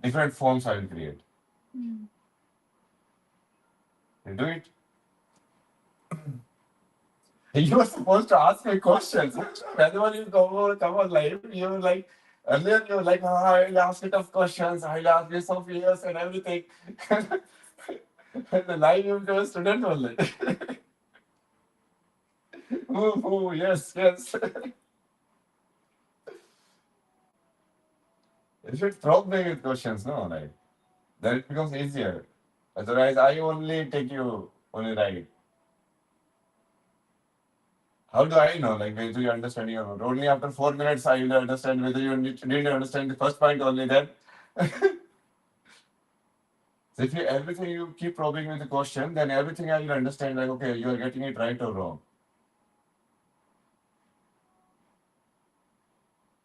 S2: Different forms I will create.
S1: Hmm.
S2: You do it. You were supposed to ask me questions. Whenever you come on live, you were like, earlier you were like, oh, I'll ask you tough questions, I'll ask you some fears and everything. And the live you become a student only. Ooh, yes, yes. You should prompt me with questions, no? Like, then it becomes easier. Otherwise, I only take you on a ride. How do I know, like, whether you understand or not? Only after 4 minutes I will understand whether you didn't understand the first point only then. So if you everything you keep probing with the question, then everything I will understand, like, okay, you are getting it right or wrong.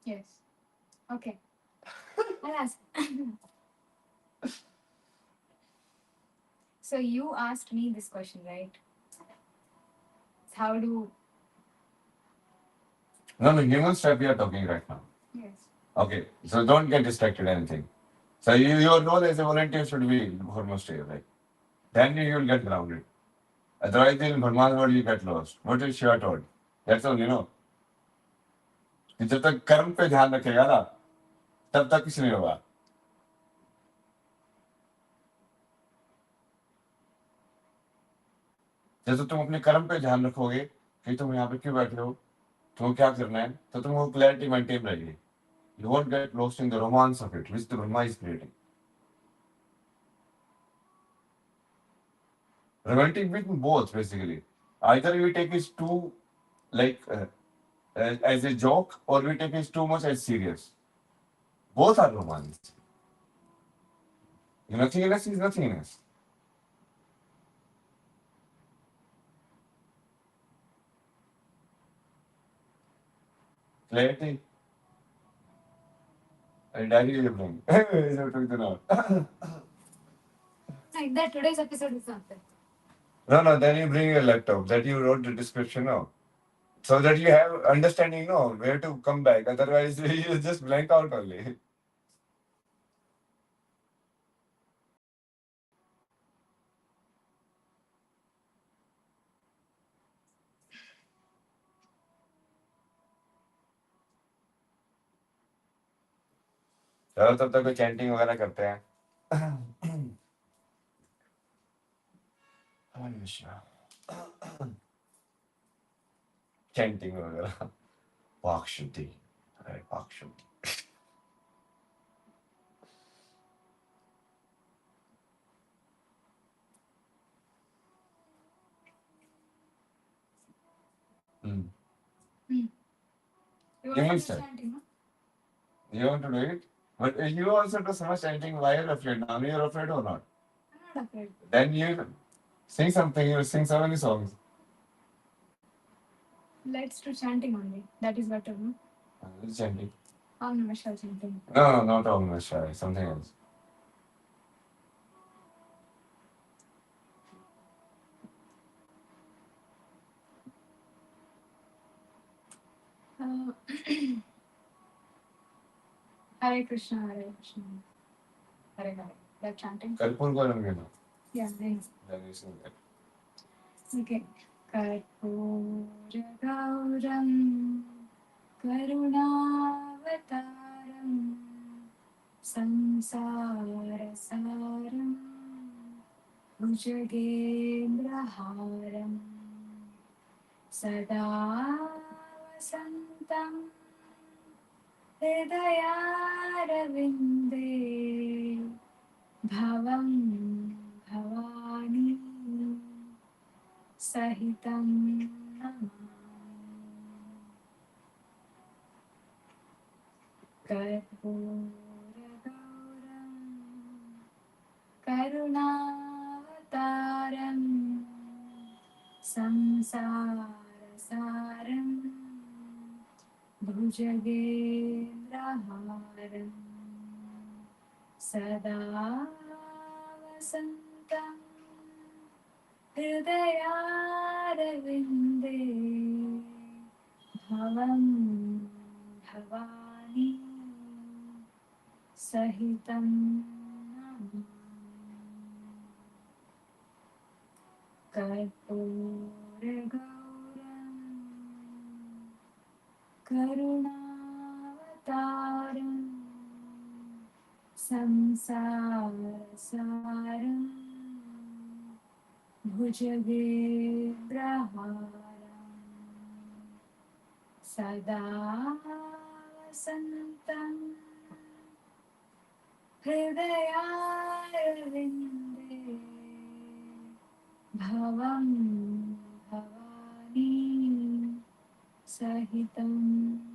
S1: Yes. Okay. I'll ask. So you asked me this question, right? How do
S2: No, human stuff we are talking right now.
S1: yes.
S2: Okay, so don't get distracted anything. So your role as a volunteer should be foremost here, right? Then you will get grounded. Otherwise, in Brahma's world, you get lost. What is Shiva told? That's all, कि जब तक कर्म पे ध्यान रखेगा ना, तब तक कुछ नहीं होगा. जैसे तुम अपने कर्म पे ध्यान रखोगे कि तुम यहाँ पे क्यों बैठे हो, तुमको क्या करना है, तो तुमको क्लैरिटी मेंटेन रहेगी. You won't get lost in the romance of it, which the Brahma is creating. Romantic between both, basically. Either we take it too, like, as a joke, or we take it too much as serious. Both are romance. Nothingness is nothingness. Clarity. And diary living. So took the note.
S1: Like that today's episode is not that.
S2: No, then you bring your laptop that you wrote the description of. So that you have understanding, no, where to come back. Otherwise, you just blank out only. चलो तब तक कोई chanting वगैरह करते हैं. Chanting वगैरह. वाक शुद्धि. अरे वाक शुद्धि. Hmm.
S1: Hmm. You
S2: Give me
S1: want to
S2: start.
S1: chanting, no?
S2: You want to do it? But you also do so much chanting. Why are you afraid? Now you're afraid or not?
S1: I'm not afraid.
S2: Then you sing something. You sing so many songs.
S1: Let's do chanting only. That is better, no?
S2: Chanting.
S1: Om Namah Shivaya chanting.
S2: No, not Om Namah Shivaya. Something else.
S1: Uh, Hare Krishna, Hare Krishna, Hare Hare. That chanting.
S2: Karpur Garam, you know.
S1: Yeah, nice.
S2: Then you sing that.
S1: Okay. कर्पूरगौरं करुणावतारं संसारसारं भुजगेन्द्रहारं सदा वसन्तं हृदयारविन्दे भवं भवानी सहितं नमामि कर्पूरगौरं करुणावतारं संसारसारं भुजगेन्द्रहारं सदा वसन्तं हृदयारविन्दे भवं भवानी सहितं नमामि कर्पूरगौरं करुणावतारं संसारसारं भुजगेन्द्रहारं सदा वसन्तं हृदयारविन्दे भवं भवानी सहितं Namami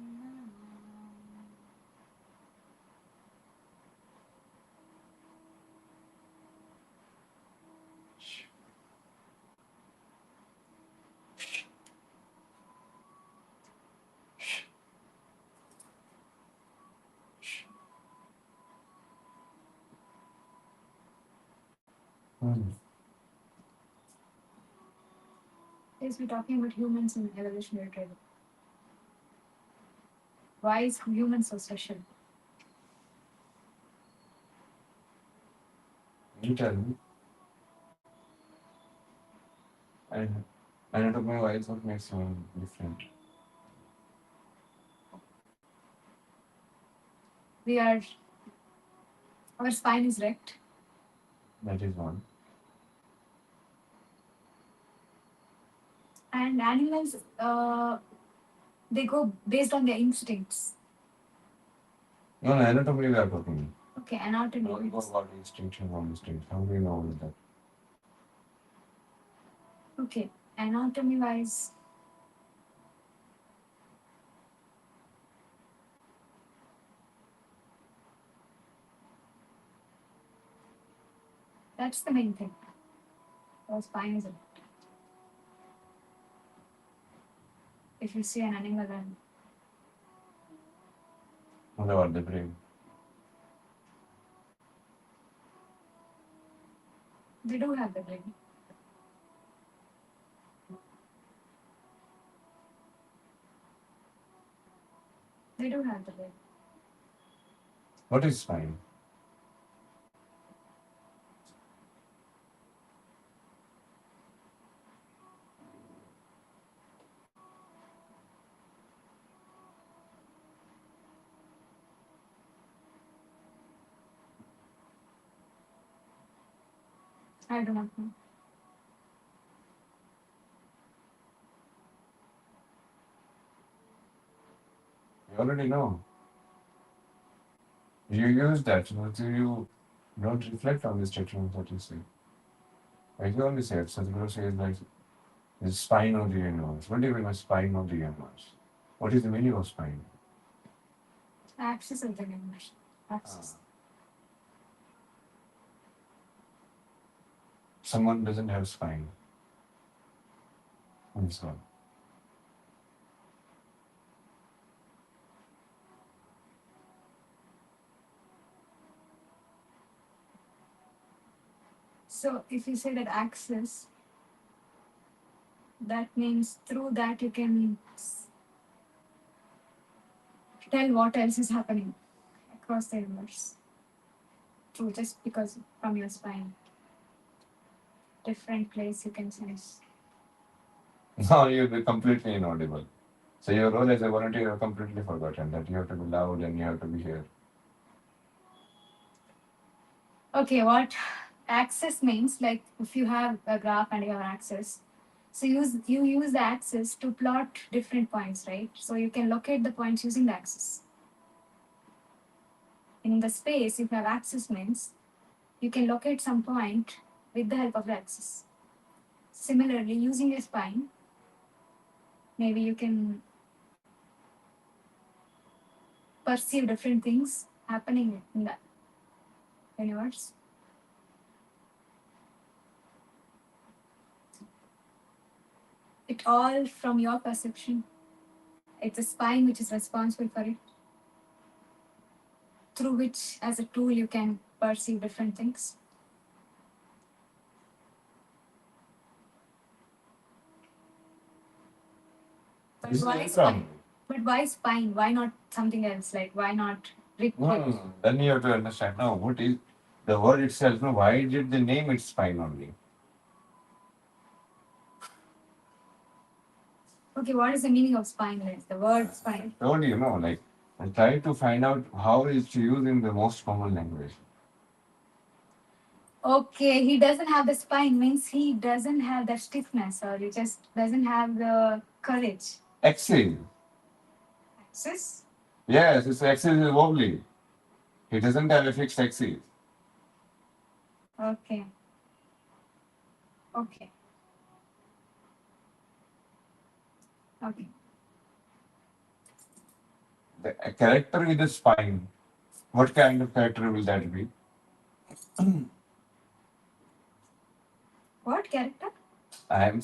S1: Yes, we're talking about humans in evolutionary training. Why is human so special?
S2: You tell me. And anatomical wise, what makes one different?
S1: Our spine is rect.
S2: That is one.
S1: And animals, they go based on their instincts.
S2: No, anatomy we are talking.
S1: Okay, anatomy.
S2: Now we go about instinct and non-instinct. How do you know all that?
S1: Okay, anatomy wise, that's the main thing. Our spine is rect. If you see an animal and
S2: What about the brain?
S1: they do have the brain. They do have the brain.
S2: What is spine?
S1: I do not know.
S2: You already know. You use that, but you don't reflect on the statement that you say. Like you only say it. Sadhguru says like the spine of the universe. What do you mean by spine of the universe? What is the meaning of spine?
S1: Axis of the universe. Axis.
S2: someone doesn't have spine. And so on.
S1: So if you say that axis, that means through that you can tell what else is happening across the universe. Through just because from your spine, different place you can sense.
S2: Now you'll be completely inaudible. So your role as a volunteer, you have completely forgotten that you have to be loud and you have to be here.
S1: Okay, what axis means, like if you have a graph and you have axis, so you use the axis to plot different points, right? So you can locate the points using the axis. In the space, if you have axis means you can locate some point with the help of the axis. Similarly, using a spine, maybe you can perceive different things happening in the universe. It all from your perception. It's a spine which is responsible for it, through which, as a tool, you can perceive different things. But
S2: This is
S1: why
S2: income.
S1: spine? But why spine? Why not something else? Like why not rib
S2: No,
S1: cage?
S2: no, no. Then you have to understand. No, what is the word itself? No, why did they name it spine only?
S1: Okay, what is the meaning of spine? Like the word spine.
S2: I told you, no, like I tried to find out how it's used in the most common language.
S1: Okay, he doesn't have the spine means he doesn't have the stiffness, or he just doesn't have the courage.
S2: Axis.
S1: Axis?
S2: Yes, his axis is wobbly. He doesn't have a fixed axis.
S1: Okay. Okay. Okay.
S2: A character with a spine. What kind of character will that be?
S1: What character?
S2: I am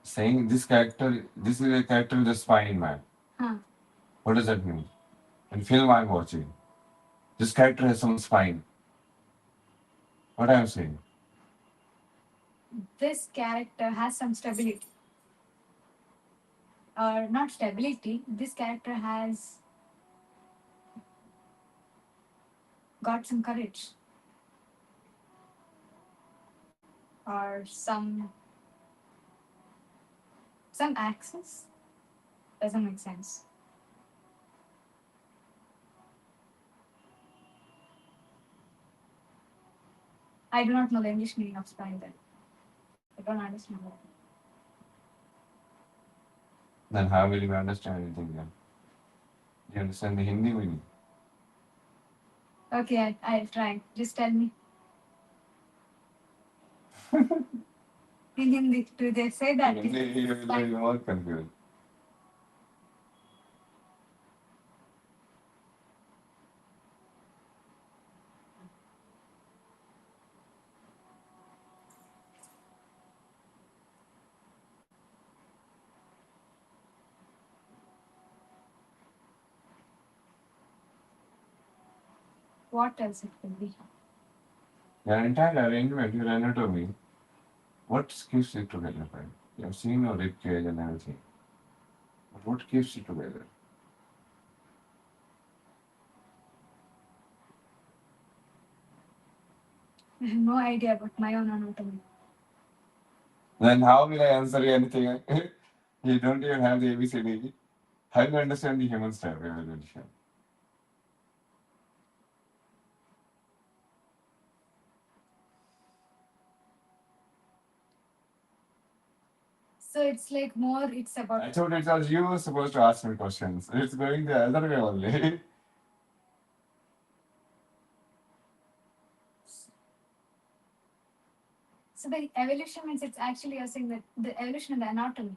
S2: saying this character. This is a character with a spine, man.
S1: Huh.
S2: What does that mean? In film I'm watching, this character has some spine. What I am saying?
S1: This character has some stability. Or not stability. This character has got some courage. Or some access. Doesn't make sense. I do not know the English meaning of spine then. I don't understand that.
S2: Then how will you understand anything then? You understand the Hindi meaning?
S1: Okay, I'll try. Just tell me. In Hindi, do they say that?
S2: In Hindi, you will be more confused.
S1: What else it will be?
S2: Your entire arrangement, your anatomy, what keeps it together, right? You have seen your rib cage and everything. But what keeps it together?
S1: I have no idea about my own anatomy.
S2: Then how will I answer you anything? You don't even have the ABCD. How do you understand the human style evolution?
S1: So it's like more, it's
S2: I
S1: about.
S2: thought it was you supposed to ask me questions. It's going the other way only.
S1: So the evolution means it's actually you're saying that the evolution of the anatomy.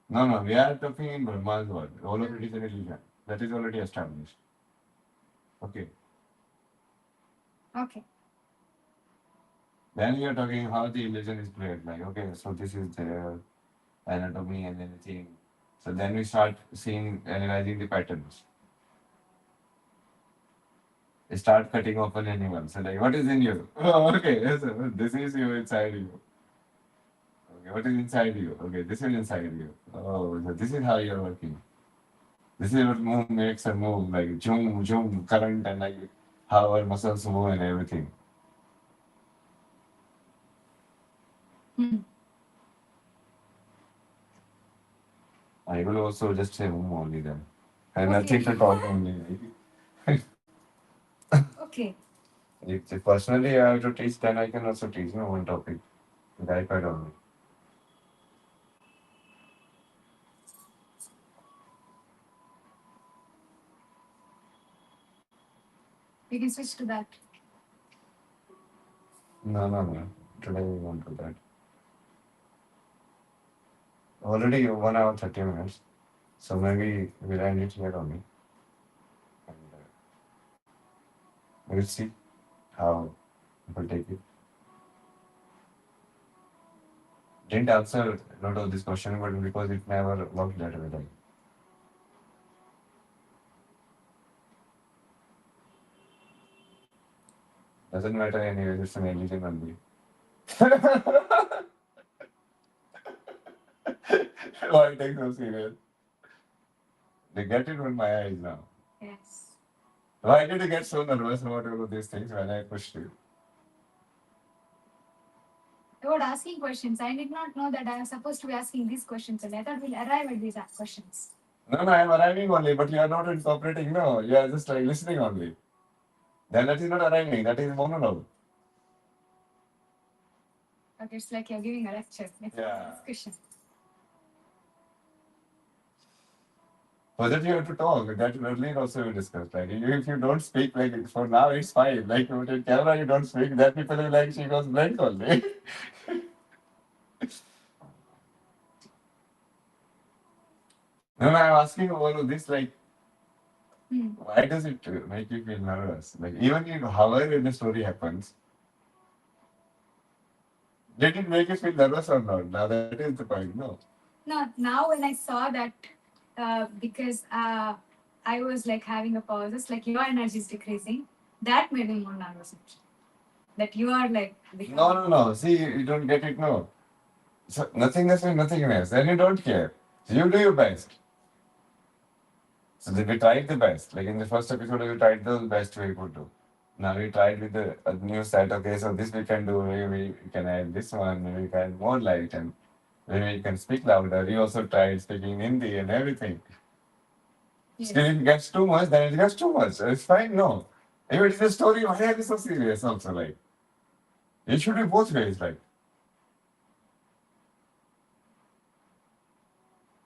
S2: No, we are talking in Brahma's world. All of it is an illusion. That is already established. Okay.
S1: Okay.
S2: Then you're talking how the illusion is played. Like, okay, so this is the anatomy and anything. So then we start seeing, analyzing the patterns. We start cutting open animals. So like, what is in you? Oh, okay, so this is you inside you. Okay, what is inside you? Okay, this is inside you. Oh, so this is how you're working. This is what move makes a move, like zoom, zoom, current, and like how our muscles move and everything.
S1: Hmm.
S2: I will also just say only then. And
S1: Okay.
S2: nothing to talk only.
S1: Okay.
S2: If personally I have to teach, then I can also teach one topic. With iPad only.
S1: We can switch to that.
S2: No. Today we won't do that. Already 1 hour 30 minutes. So maybe we'll end it here only. And we'll see how people take it. Didn't answer a lot of this question, but because it never worked that way. Like, doesn't matter anyway, it's an illusion only. Why take so serious? They get it with my eyes now.
S1: Yes.
S2: Why did you get so nervous about all of these things when I pushed you?
S1: About asking questions. I did not know that I was supposed to be asking these questions, and I thought we'll arrive at these questions.
S2: No, I'm arriving only, but you are not incorporating. No, you are just like listening only. Then that is not arriving, that is monologue.
S1: Okay, it's like you're giving a lecture. It's
S2: Yeah.
S1: a discussion.
S2: For that you have to talk. That earlier also we discussed. Like if you don't speak, like for now it's fine. Like with the camera you don't speak, then people will like she goes blank only. No, I'm asking all of this like why does it make you feel nervous? Like even if however the story happens, did it make you feel nervous or not? Now that is the point, no?
S1: No, now when I saw that, because I was like having a pauses, like your energy is decreasing, that made me more nervous. That you are like
S2: No. See, you don't get it, no. So nothingness is nothingness. Then you don't care. So you do your best. So we tried the best. Like in the first episode, we tried the best we could do. Now we tried with the a new set. Okay, so this we can do. Maybe we can add this one. Maybe we can add more light, and maybe we can speak louder. We also tried speaking Hindi and everything.
S1: Yes.
S2: Still, if it gets too much, then it gets too much. It's fine, no. If it is a story, why are you so serious? Also, like it should be both ways. Like,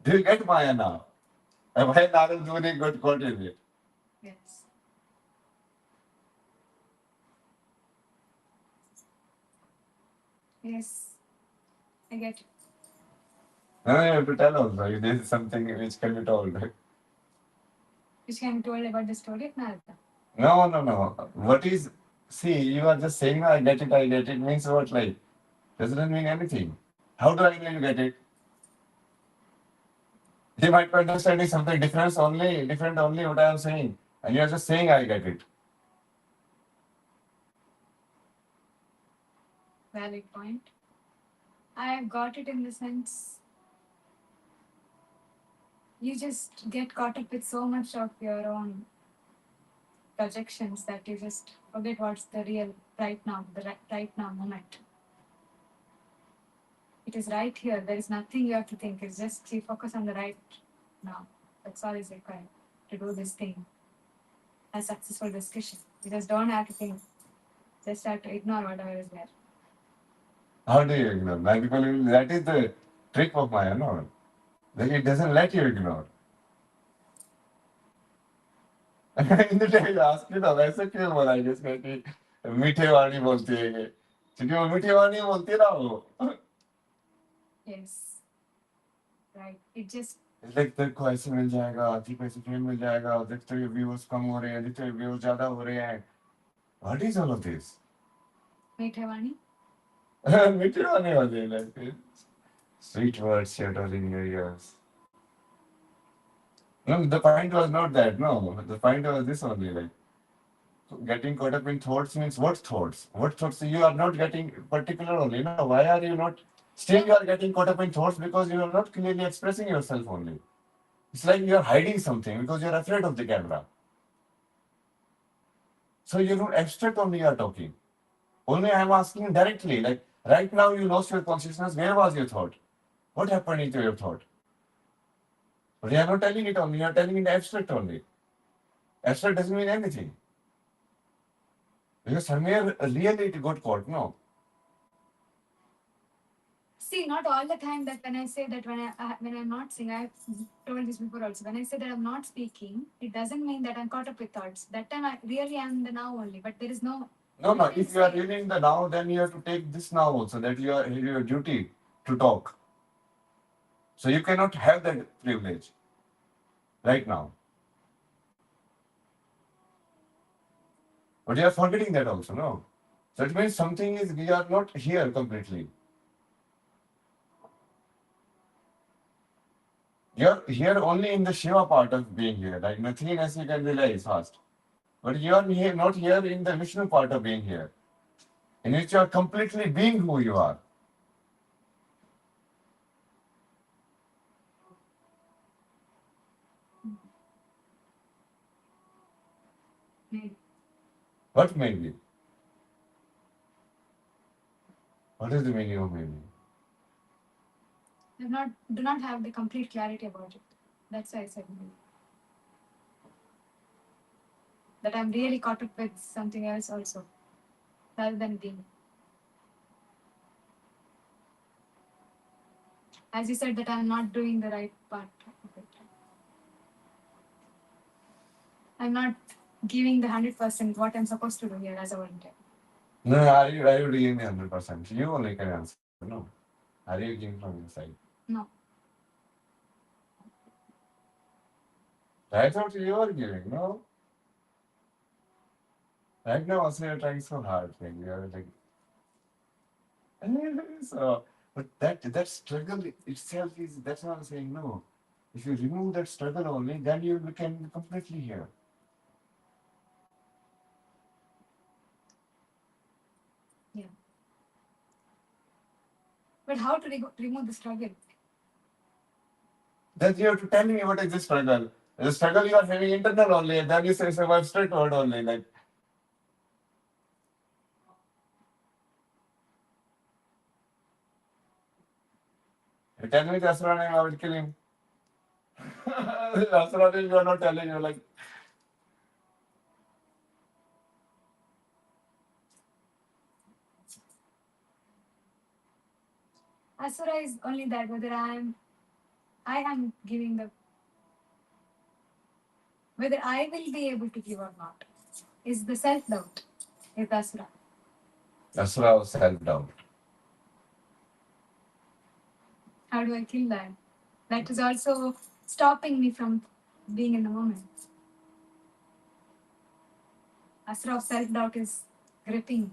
S2: do you get Maya now? And why Narad Dhoni got in it?
S1: Yes. Yes. I get it.
S2: No, you have to tell also. If this is something which can be told.
S1: Which can be told about the story of Narada.
S2: No. What is, see, you are just saying, I get it means what? Like, doesn't mean anything. How do I know you get it? You might be understanding something different only what I am saying. And you are just saying, I get it.
S1: Valid point. I have got it in the sense you just get caught up with so much of your own projections that you just forget what's the real right now, the right now moment. It is right here. There is nothing you have to think. It's just you focus on the right now. That's all is required to do this thing. A successful discussion. You just don't have to think. Just have to ignore whatever is there.
S2: How do you ignore? Like, people, that is the trick of Maya, no? Like, it doesn't let you ignore. In the day you ask me, ना वैसे क्यों बोला जिसमें कि मीठे वाणी बोलती है ये क्योंकि वो मीठी वाणी बोलती है ना वो
S1: Yes. Right. It just
S2: देख तेरे को ऐसे मिल जाएगा अधिक पैसे फेम मिल जाएगा देख तेरे व्यूज कम हो रहे हैं देख तेरे व्यूज ज्यादा हो रहे हैं what is all of this
S1: Meethavani.
S2: मीठे होने वाले like sweet words settle in your ears. No, the point was not that. No, the point was this only. Like getting caught up in thoughts means what thoughts? What thoughts? You are not getting particular only. No, why are you not? Still, you are getting caught up in thoughts because you are not clearly expressing yourself only. It's like you are hiding something because you are afraid of the camera. So you don't abstract only you are talking. Only I am asking directly. Like right now, you lost your consciousness. Where was your thought? What happened into your thought? But you are not telling it only. You are telling it abstract only. Abstract doesn't mean anything. Because somewhere really it got caught, no?
S1: See, not all the time that when I say that when I'm not saying, I've told this before also. When I say that I'm not speaking, it doesn't mean that I'm caught up with thoughts. That time I really am in the now only. But there is no.
S2: No, no. If you are really in the now, then you have to take this now also. That you are your duty to talk. So you cannot have that privilege right now. But you are forgetting that also, no? So it means something is we are not here completely. You're here only in the Shiva part of being here. Like nothingness you can realize fast. But you are here, not here in the Vishnu part of being here. In which you are completely being who you are.
S1: Maybe.
S2: What maybe? What is the meaning of maybe?
S1: Do not have the complete clarity about it. That's why I said maybe. That I'm really caught up with something else also, rather than being. As you said, that I'm not doing the right part of it. I'm not giving the 100% what I'm supposed to do here as a volunteer.
S2: No, are you doing the 100%? You only can answer. No. Are you giving from your side?
S1: No.
S2: I thought you were giving, no? Right now also you're trying so hard. Like, you're like so but that struggle itself is that's what I'm saying, no. If you remove that struggle only, then you can be completely here.
S1: Yeah. But how to remove the struggle?
S2: Then you have to tell me what is the struggle. The struggle you are having internal only, and then you say some abstract word only, like you tell me the Asura name, I will kill him. Asura name you are not telling, you're like
S1: Asura is only that whether I am giving the whether I will be able to give or not is the self doubt. Is the Asura.
S2: Asura of self-doubt.
S1: How do I kill that? That is also stopping me from being in the moment. Asura of self doubt is gripping.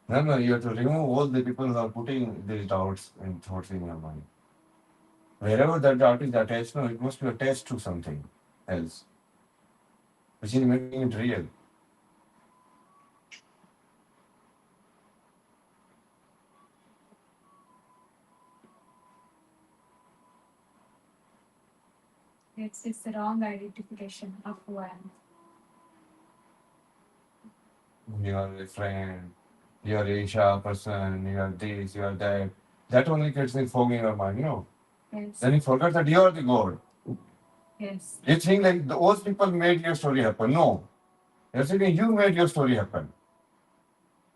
S2: No, you have to remove all the people who are putting these doubts and thoughts in your mind. Wherever that doubt is attached, no, it must be attached to something else, which is making it real.
S1: It's the wrong identification of who I am.
S2: You are a friend, you are Asia person, you are this, you are that. That only gets the fog in your mind, no?
S1: Yes.
S2: Then you forget that you are the God.
S1: Yes.
S2: You think like those people made your story happen. No. You're saying you made your story happen.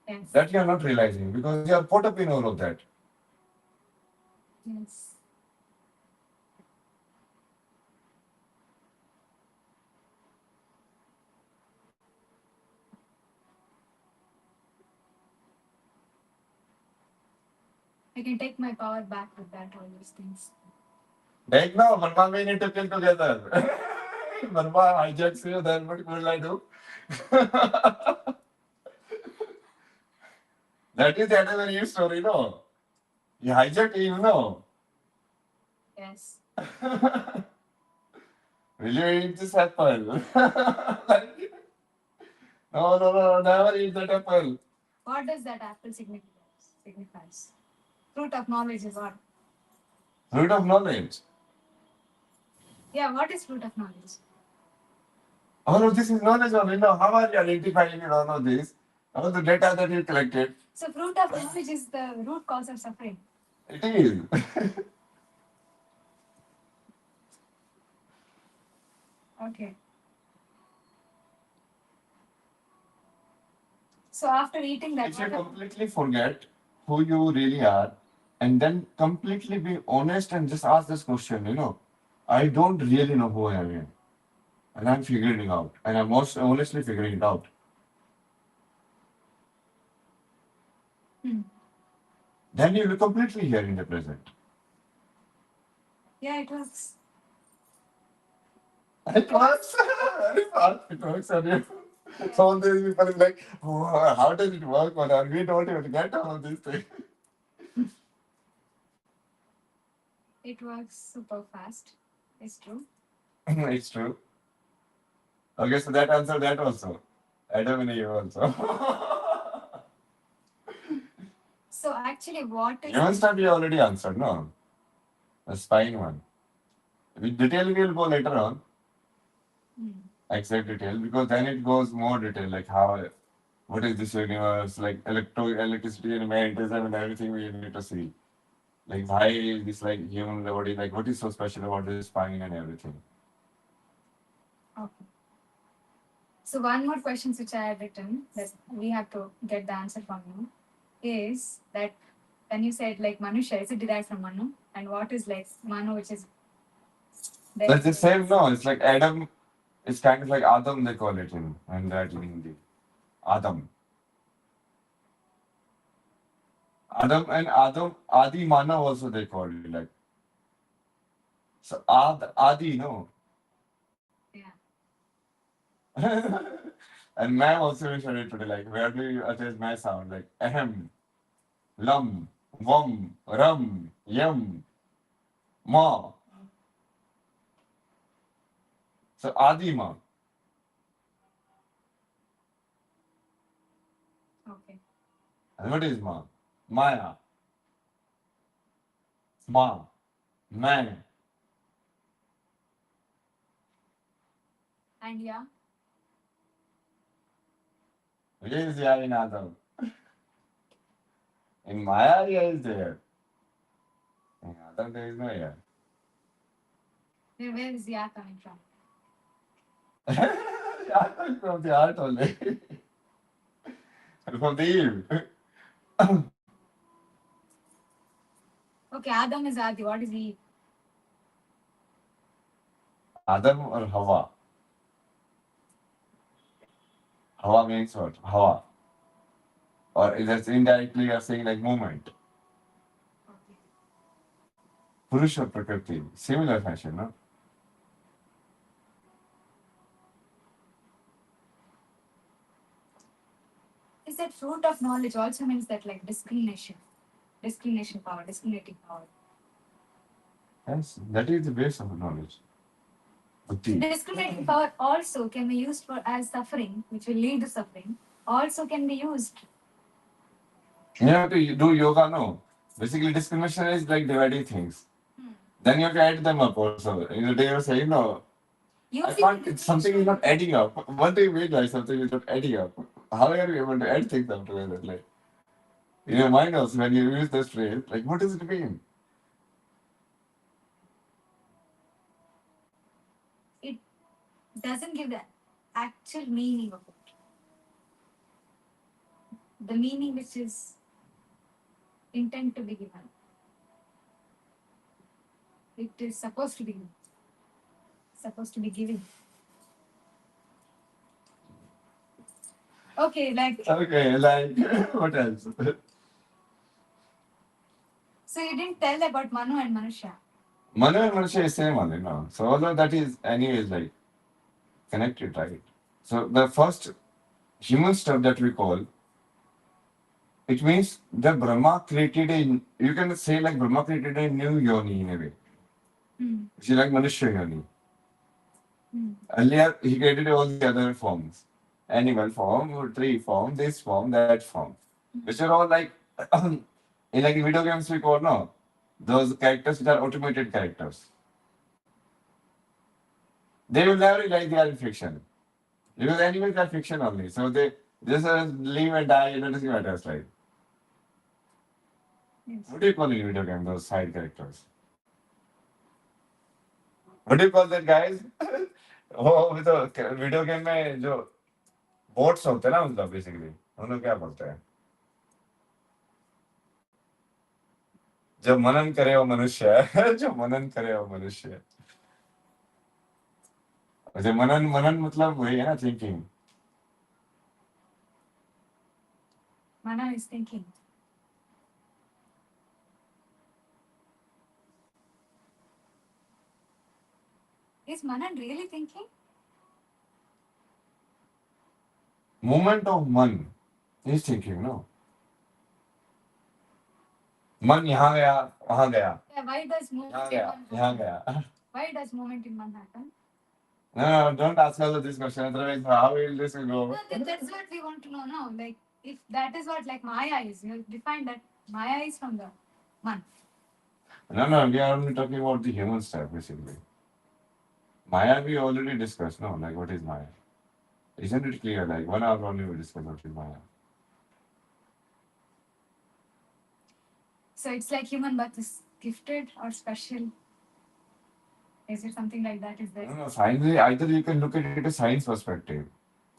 S1: Yes.
S2: That you are not realizing because you are caught up in all of that.
S1: Yes. I can take my power back with that, all these things.
S2: Like now, Brahma, we need to kill together. Brahma hijacks you, then what will I do? That is the Adam and Eve story, no? You hijacked Eve, no?
S1: Yes.
S2: Will you eat this apple? Like, no, never eat that apple.
S1: What does that apple signifies? Fruit of knowledge is what?
S2: Fruit of knowledge.
S1: Yeah, what is fruit of knowledge?
S2: All of this is knowledge only. No, how are you identifying all of this? All the data that you collected.
S1: So fruit of knowledge is the root cause of suffering.
S2: It is.
S1: Okay. So after eating that,
S2: If you completely forget who you really are, and then completely be honest and just ask this question, I don't really know who I am, and I'm figuring it out, and I'm most honestly figuring it out. Then you'll be completely here in the present.
S1: Yeah, it works.
S2: It works very fast. It works on you. Some of these people is like, oh, how does it work, man? We don't even get all of these things.
S1: It works super fast. It's true.
S2: It's true. Okay, so that answer that also. Adam and Eve also.
S1: So actually, what is
S2: Human stuff you already answered, no? The spine one. With detail we'll go later on. Exact detail, because then it goes more detail, like what is this universe, like electricity and magnetism and everything we need to see. Like why is this like human body, like what is so special about this spine and everything.
S1: Okay. So one more question which I have written that we have to get the answer from you is that when you said like Manusha, is it derived from Manu? And what is like Manu, which is
S2: That's the same, no? It's like Adam, it's kind of like Adam they call it in that in Hindi. Adam. Adam, Adi Mana also they call it like. So Adi, no?
S1: Yeah.
S2: And ma'am also mentioned it today, like where do you attach my sound? Like ahem, lum, wum, rum, yum, ma. So Adima.
S1: Okay.
S2: And what is ma? Maya. Ma. Man.
S1: And yeah.
S2: Where is Ya in Adam? In Maya, Ya is there. In Adam, there is no Ya.
S1: Then where is yeah coming from?
S2: Ya from the heart only. From the Eve.
S1: Okay, Adam is Adi. What is Eve?
S2: Adam or Hawa? Hawa means what? Hawa. Or that's indirectly you're saying like movement.
S1: Okay.
S2: Purusha Prakriti. Similar fashion, no?
S1: Is that fruit of knowledge also means that like discrimination power, discriminating power.
S2: Yes, that is the base of knowledge.
S1: So discriminating power also can be used for as suffering, which will lead to suffering. Also can be used.
S2: You have to do yoga, no? Basically, discrimination is like dividing things. Then you have to add them up also. In the day you're saying, no, I can't, it's something is not adding up. What do you mean by something is not adding up? How are you able to add things up together? Like, in your mind also, when you use this phrase, like, what does it mean?
S1: It doesn't give the actual meaning of it. The meaning which is intent to be given. It is supposed to be given. Supposed to be given. Okay, like.
S2: Okay, like, what else?
S1: So you didn't tell about Manu and Manusha.
S2: Manu and Manusha is same only, no? So all of that is anyways like connected, right? So the first human stuff that we call It means that Brahma created a, you can say like Brahma created a new yoni in a way. Which is like Manusha yoni. Earlier, he created all the other forms. Animal form, tree form, this form, that form. Which are all like, in like video games we call, no? Those characters which are automated characters. They will never realize they are in fiction. Because animals are fiction only. So they just live and die, it doesn't matter, right?
S1: Yes.
S2: What do you call in video game, those side characters? What do you call that, guys? वो तो video game में जो boats होते हैं ना मतलब basically उन्हें क्या बोलते हैं जो मनन करे वो मनुष्य है जो मनन करे वो मनुष्य है जो मनन मनन मतलब वही है ना thinking
S1: Mana is thinking. Is Manan really thinking?
S2: Movement of मन is thinking, no? मन यहाँ गया वहाँ गया
S1: Yeah, why does movement
S2: यहाँ
S1: in
S2: गया
S1: Man
S2: यहाँ
S1: happen?
S2: गया
S1: Why does movement in Man happen?
S2: No, don't ask all of this question. Otherwise, how will this go?
S1: No, that's what we want to know now. Like, if that is what, like, Maya is, you define that Maya is from the Man.
S2: No, we are only talking about the human stuff, basically. Maya, we already discussed, no? Like, what is Maya? Isn't it clear? Like, 1 hour only we discussed what is Maya.
S1: So it's like human birth is gifted or special. Is it something like that? Is there?
S2: No, science, either you can look at it as science perspective.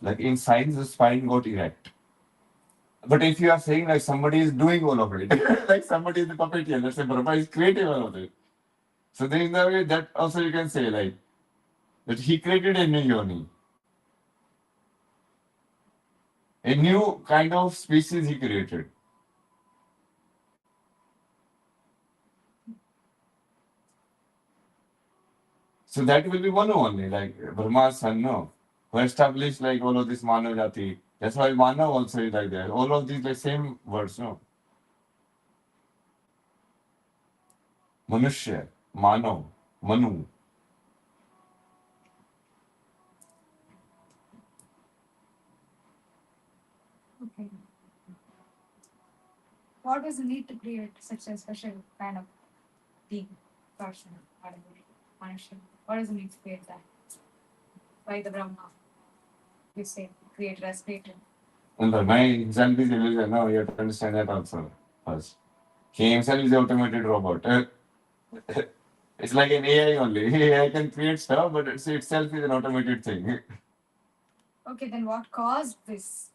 S2: Like, in science, the spine got erect. But if you are saying, like, somebody is doing all of it, like, somebody is the puppeteer, let's say Brahma is creating all of it. So, then in the way, that also you can say, like, that he created a new yoni. A new kind of species he created. So that will be Manu only, like Brahma's son, no? Who established like all of this Manu Jati. That's why Manu also is like that. All of these like same words, no? Manusha, Manu, Manu.
S1: Okay. What does it need to create such a special kind of being, person, whatever, Manusha? What does it need to create that? Why the Brahma? You say create respirator.
S2: And the mind himself is illusion, no? You have to understand that also first. He himself is an automated robot. It's like an AI only. AI can create stuff, but it's itself is an automated thing.
S1: Okay, then what caused this?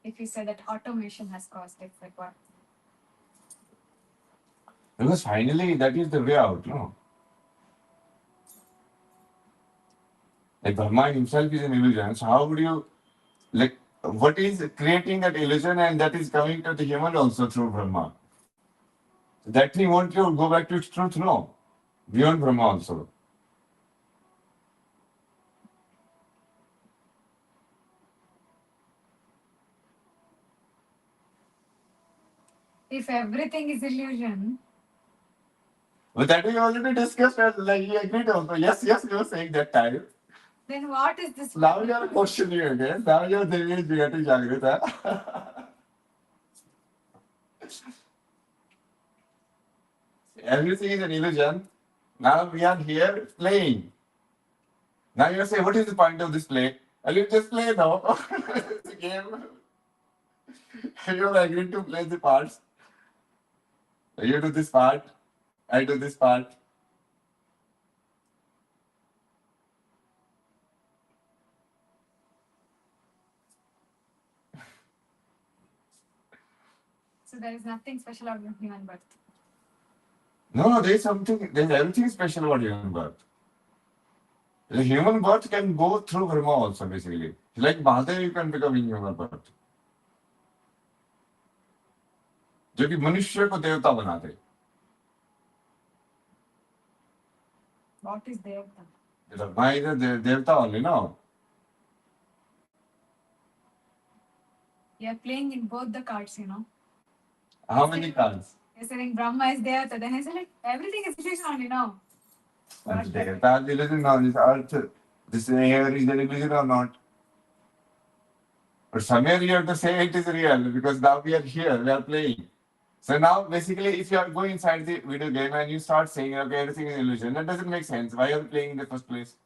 S1: If you say that automation has caused it, like what?
S2: Because finally that is the way out, no? Like Brahma himself is an illusion. So how would you like what is creating that illusion and that is coming to the human also through Brahma? That thing won't you go back to its truth, no? Beyond Brahma also.
S1: If everything is illusion,
S2: But that we already discussed and like he agreed also. Yes, you were saying that time.
S1: then what is this?
S2: Now you are questioning again. Now you are getting Jagrita. Everything is an illusion. Now we are here playing. Now you say, what is the point of this play? I'll you just play now. It's a game. You have agreed to play the parts. You do this part. I do this part.
S1: So there is nothing special about human birth.
S2: No, there's something, there's everything special about human birth. The human birth can go through Brahma also, basically. Like Mahadev, you can become in human birth. जो कि मनुष्य को देवता बना दे.
S1: What is Devta?
S2: Brahma is a devta only, no?
S1: You are playing in both the cards, you know.
S2: How many cards?
S1: You're saying Brahma is there, so then I said like everything is illusion only now.
S2: And Devta is illusion now. This earth, this air is an illusion or not? But somewhere you have to say it is real because now we are here, we are playing. So now basically if you are going inside the video game and you start saying okay everything is illusion, that doesn't make sense. Why are you playing in the first place?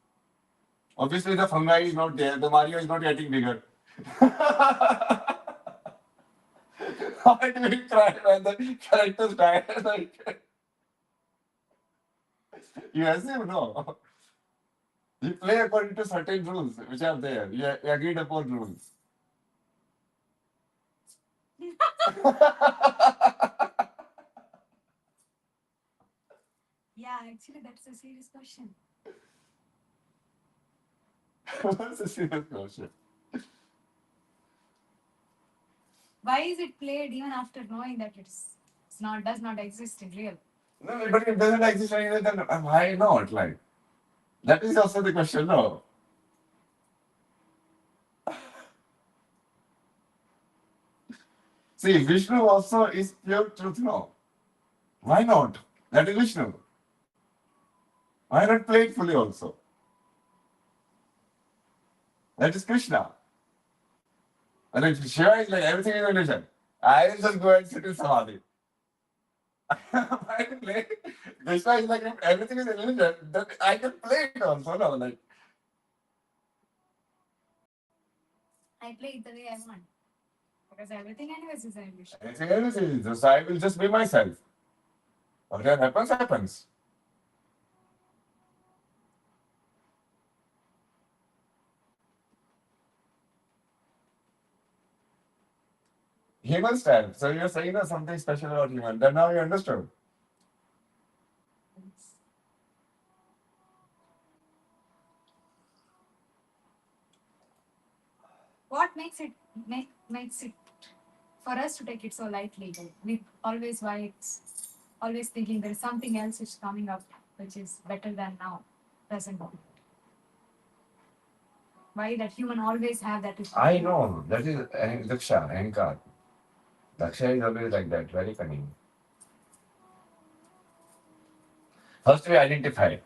S2: Obviously the fungi is not there, the Mario is not getting bigger. Why do we cry when the characters die? Like, you assume no. You play according to certain rules which are there. You agreed upon rules.
S1: Yeah, actually that's a serious question.
S2: What's a serious question?
S1: Why is it played even after knowing that it's not does not exist in real?
S2: No, but it doesn't exist anyway, then why not? Like, that is also the question, no? See, Vishnu also is pure truth, no? Why not? That is Vishnu. Why not play it fully also? That is Krishna. And if Shiva is like everything is illusion, I will just go and sit in Samadhi. I can play. Krishna is like if everything is illusion, then I can play it also, no? Like,
S1: I play it the way I want. Because everything anyways is an illusion.
S2: everything else is illusion, so I will just be myself. Whatever happens, happens. Human style. So you're saying there's something special about human. Then now you understood.
S1: What makes it for us to take it so lightly? Like, we always why it's always thinking there is something else which is coming up which is better than now, present moment. Why that human always have that?
S2: I know. That is Daksha, Ankar. Daksha is always like that, very cunning. First we identify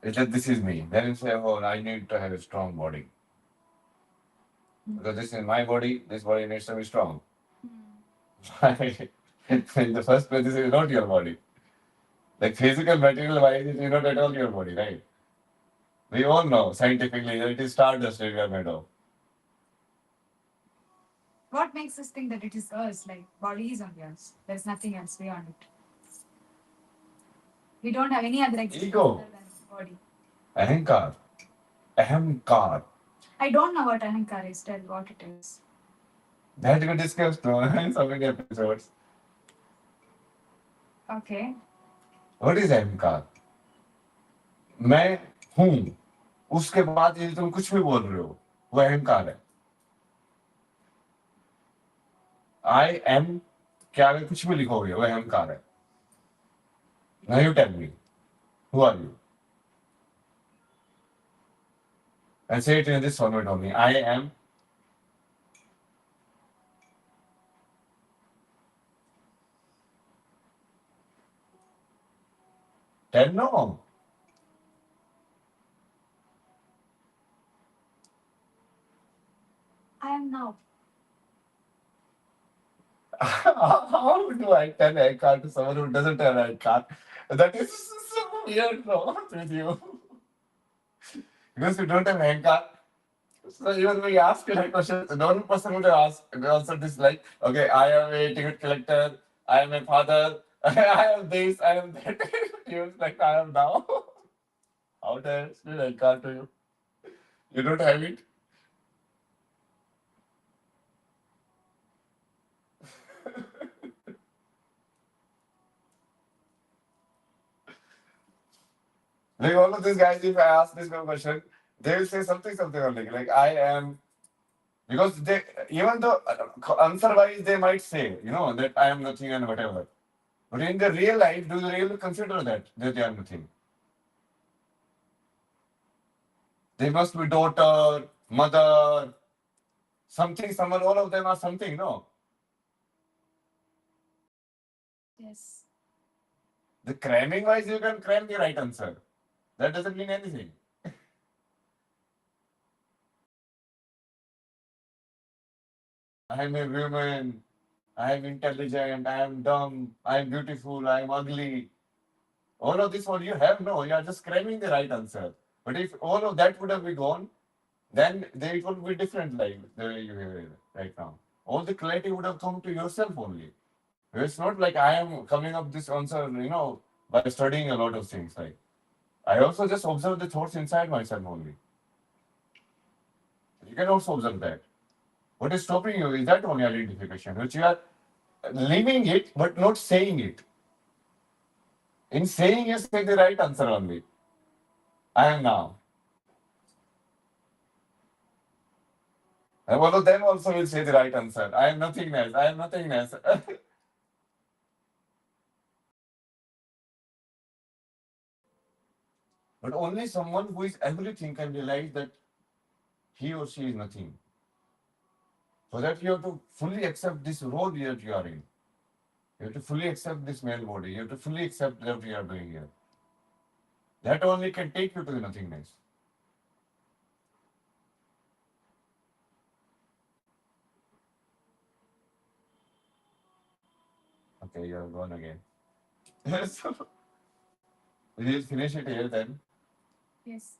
S2: that this is me. Then we say, oh, I need to have a strong body. Because this is my body, this body needs to be strong. In the first place, this is not your body. Like physical, material wise, it is not at all your body, right? We all know scientifically that it is stardust that we are made of.
S1: What makes us think that it is us? Like body is only us. There's nothing else beyond it. We don't have any other existence
S2: Ego.
S1: other than body.
S2: Ahankar. Ahamkar.
S1: I don't know what ahankar is. Tell what it is.
S2: That we discussed no, in so many episodes.
S1: Okay.
S2: What is अहंकार? मैं हूं उसके बाद यदि तुम कुछ भी बोल रहे हो वो अहंकार है. आई एम क्या अगर कुछ भी लिखोगे वो अहंकार है. Now you tell me, who are you? And say it in this format only. I am. Tell no.
S1: I am now.
S2: How do I tell ahankar to someone who doesn't have ahankar? That is so weird, no, with you. Because you don't have ahankar. So even when you ask me like question, the normal person would ask answer this like, okay, I am a ticket collector, I am a father, I am this, I am that. You like I am now. How do I explain ahankar to you? You don't have it. Like all of these guys, if I ask this question, they will say something only. Like I am, because they even though answer wise they might say, that I am nothing and whatever. But in the real life, do they really consider that they are nothing? They must be daughter, mother, something, someone. All of them are something. No.
S1: Yes.
S2: The cramming wise, you can cram the right answer. That doesn't mean anything. I am a woman. I am intelligent. I am dumb. I am beautiful. I am ugly. All of this, what you have, no, you are just cramming the right answer. But if all of that would have been gone, then it would be different, like the way you have it right now. All the clarity would have come to yourself only. It's not like I am coming up this answer, by studying a lot of things. Like I also just observe the thoughts inside myself only. You can also observe that. What is stopping you is that only identification, which you are living it but not saying it. In saying, you say the right answer only. I am now. And one of them also will say the right answer. I am nothingness. I am nothingness. But only someone who is everything can realize that he or she is nothing. For that, you have to fully accept this role that you are in. You have to fully accept this male body. You have to fully accept what you are doing here. That only can take you to the nothingness. Okay, you are gone again. So, we'll finish it here then.
S1: Yes.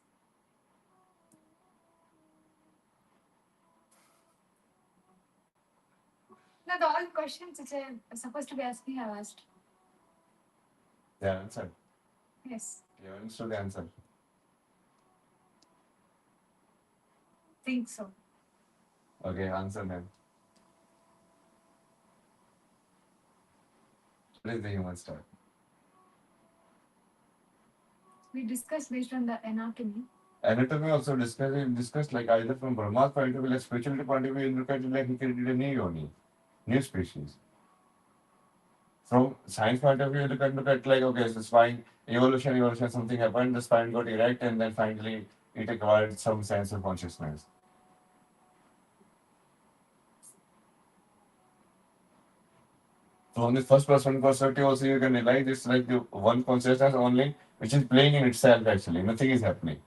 S1: No, the all questions which I was supposed to be asking, I've asked.
S2: The answer.
S1: Yes.
S2: You understood the answer.
S1: Think so.
S2: Okay, answer then. What is the human start?
S1: We discussed based on the anatomy.
S2: Anatomy also discussed like either from Brahma's point of view, like spirituality point of view, you look at it like he created a new yoni, new species. From science point of view, you look at like, okay, so spine, evolution, something happened, the spine got erect, and then finally it acquired some sense of consciousness. From the first person perspective, also you can realize it's like the one consciousness only, which is playing in itself actually. Nothing is happening.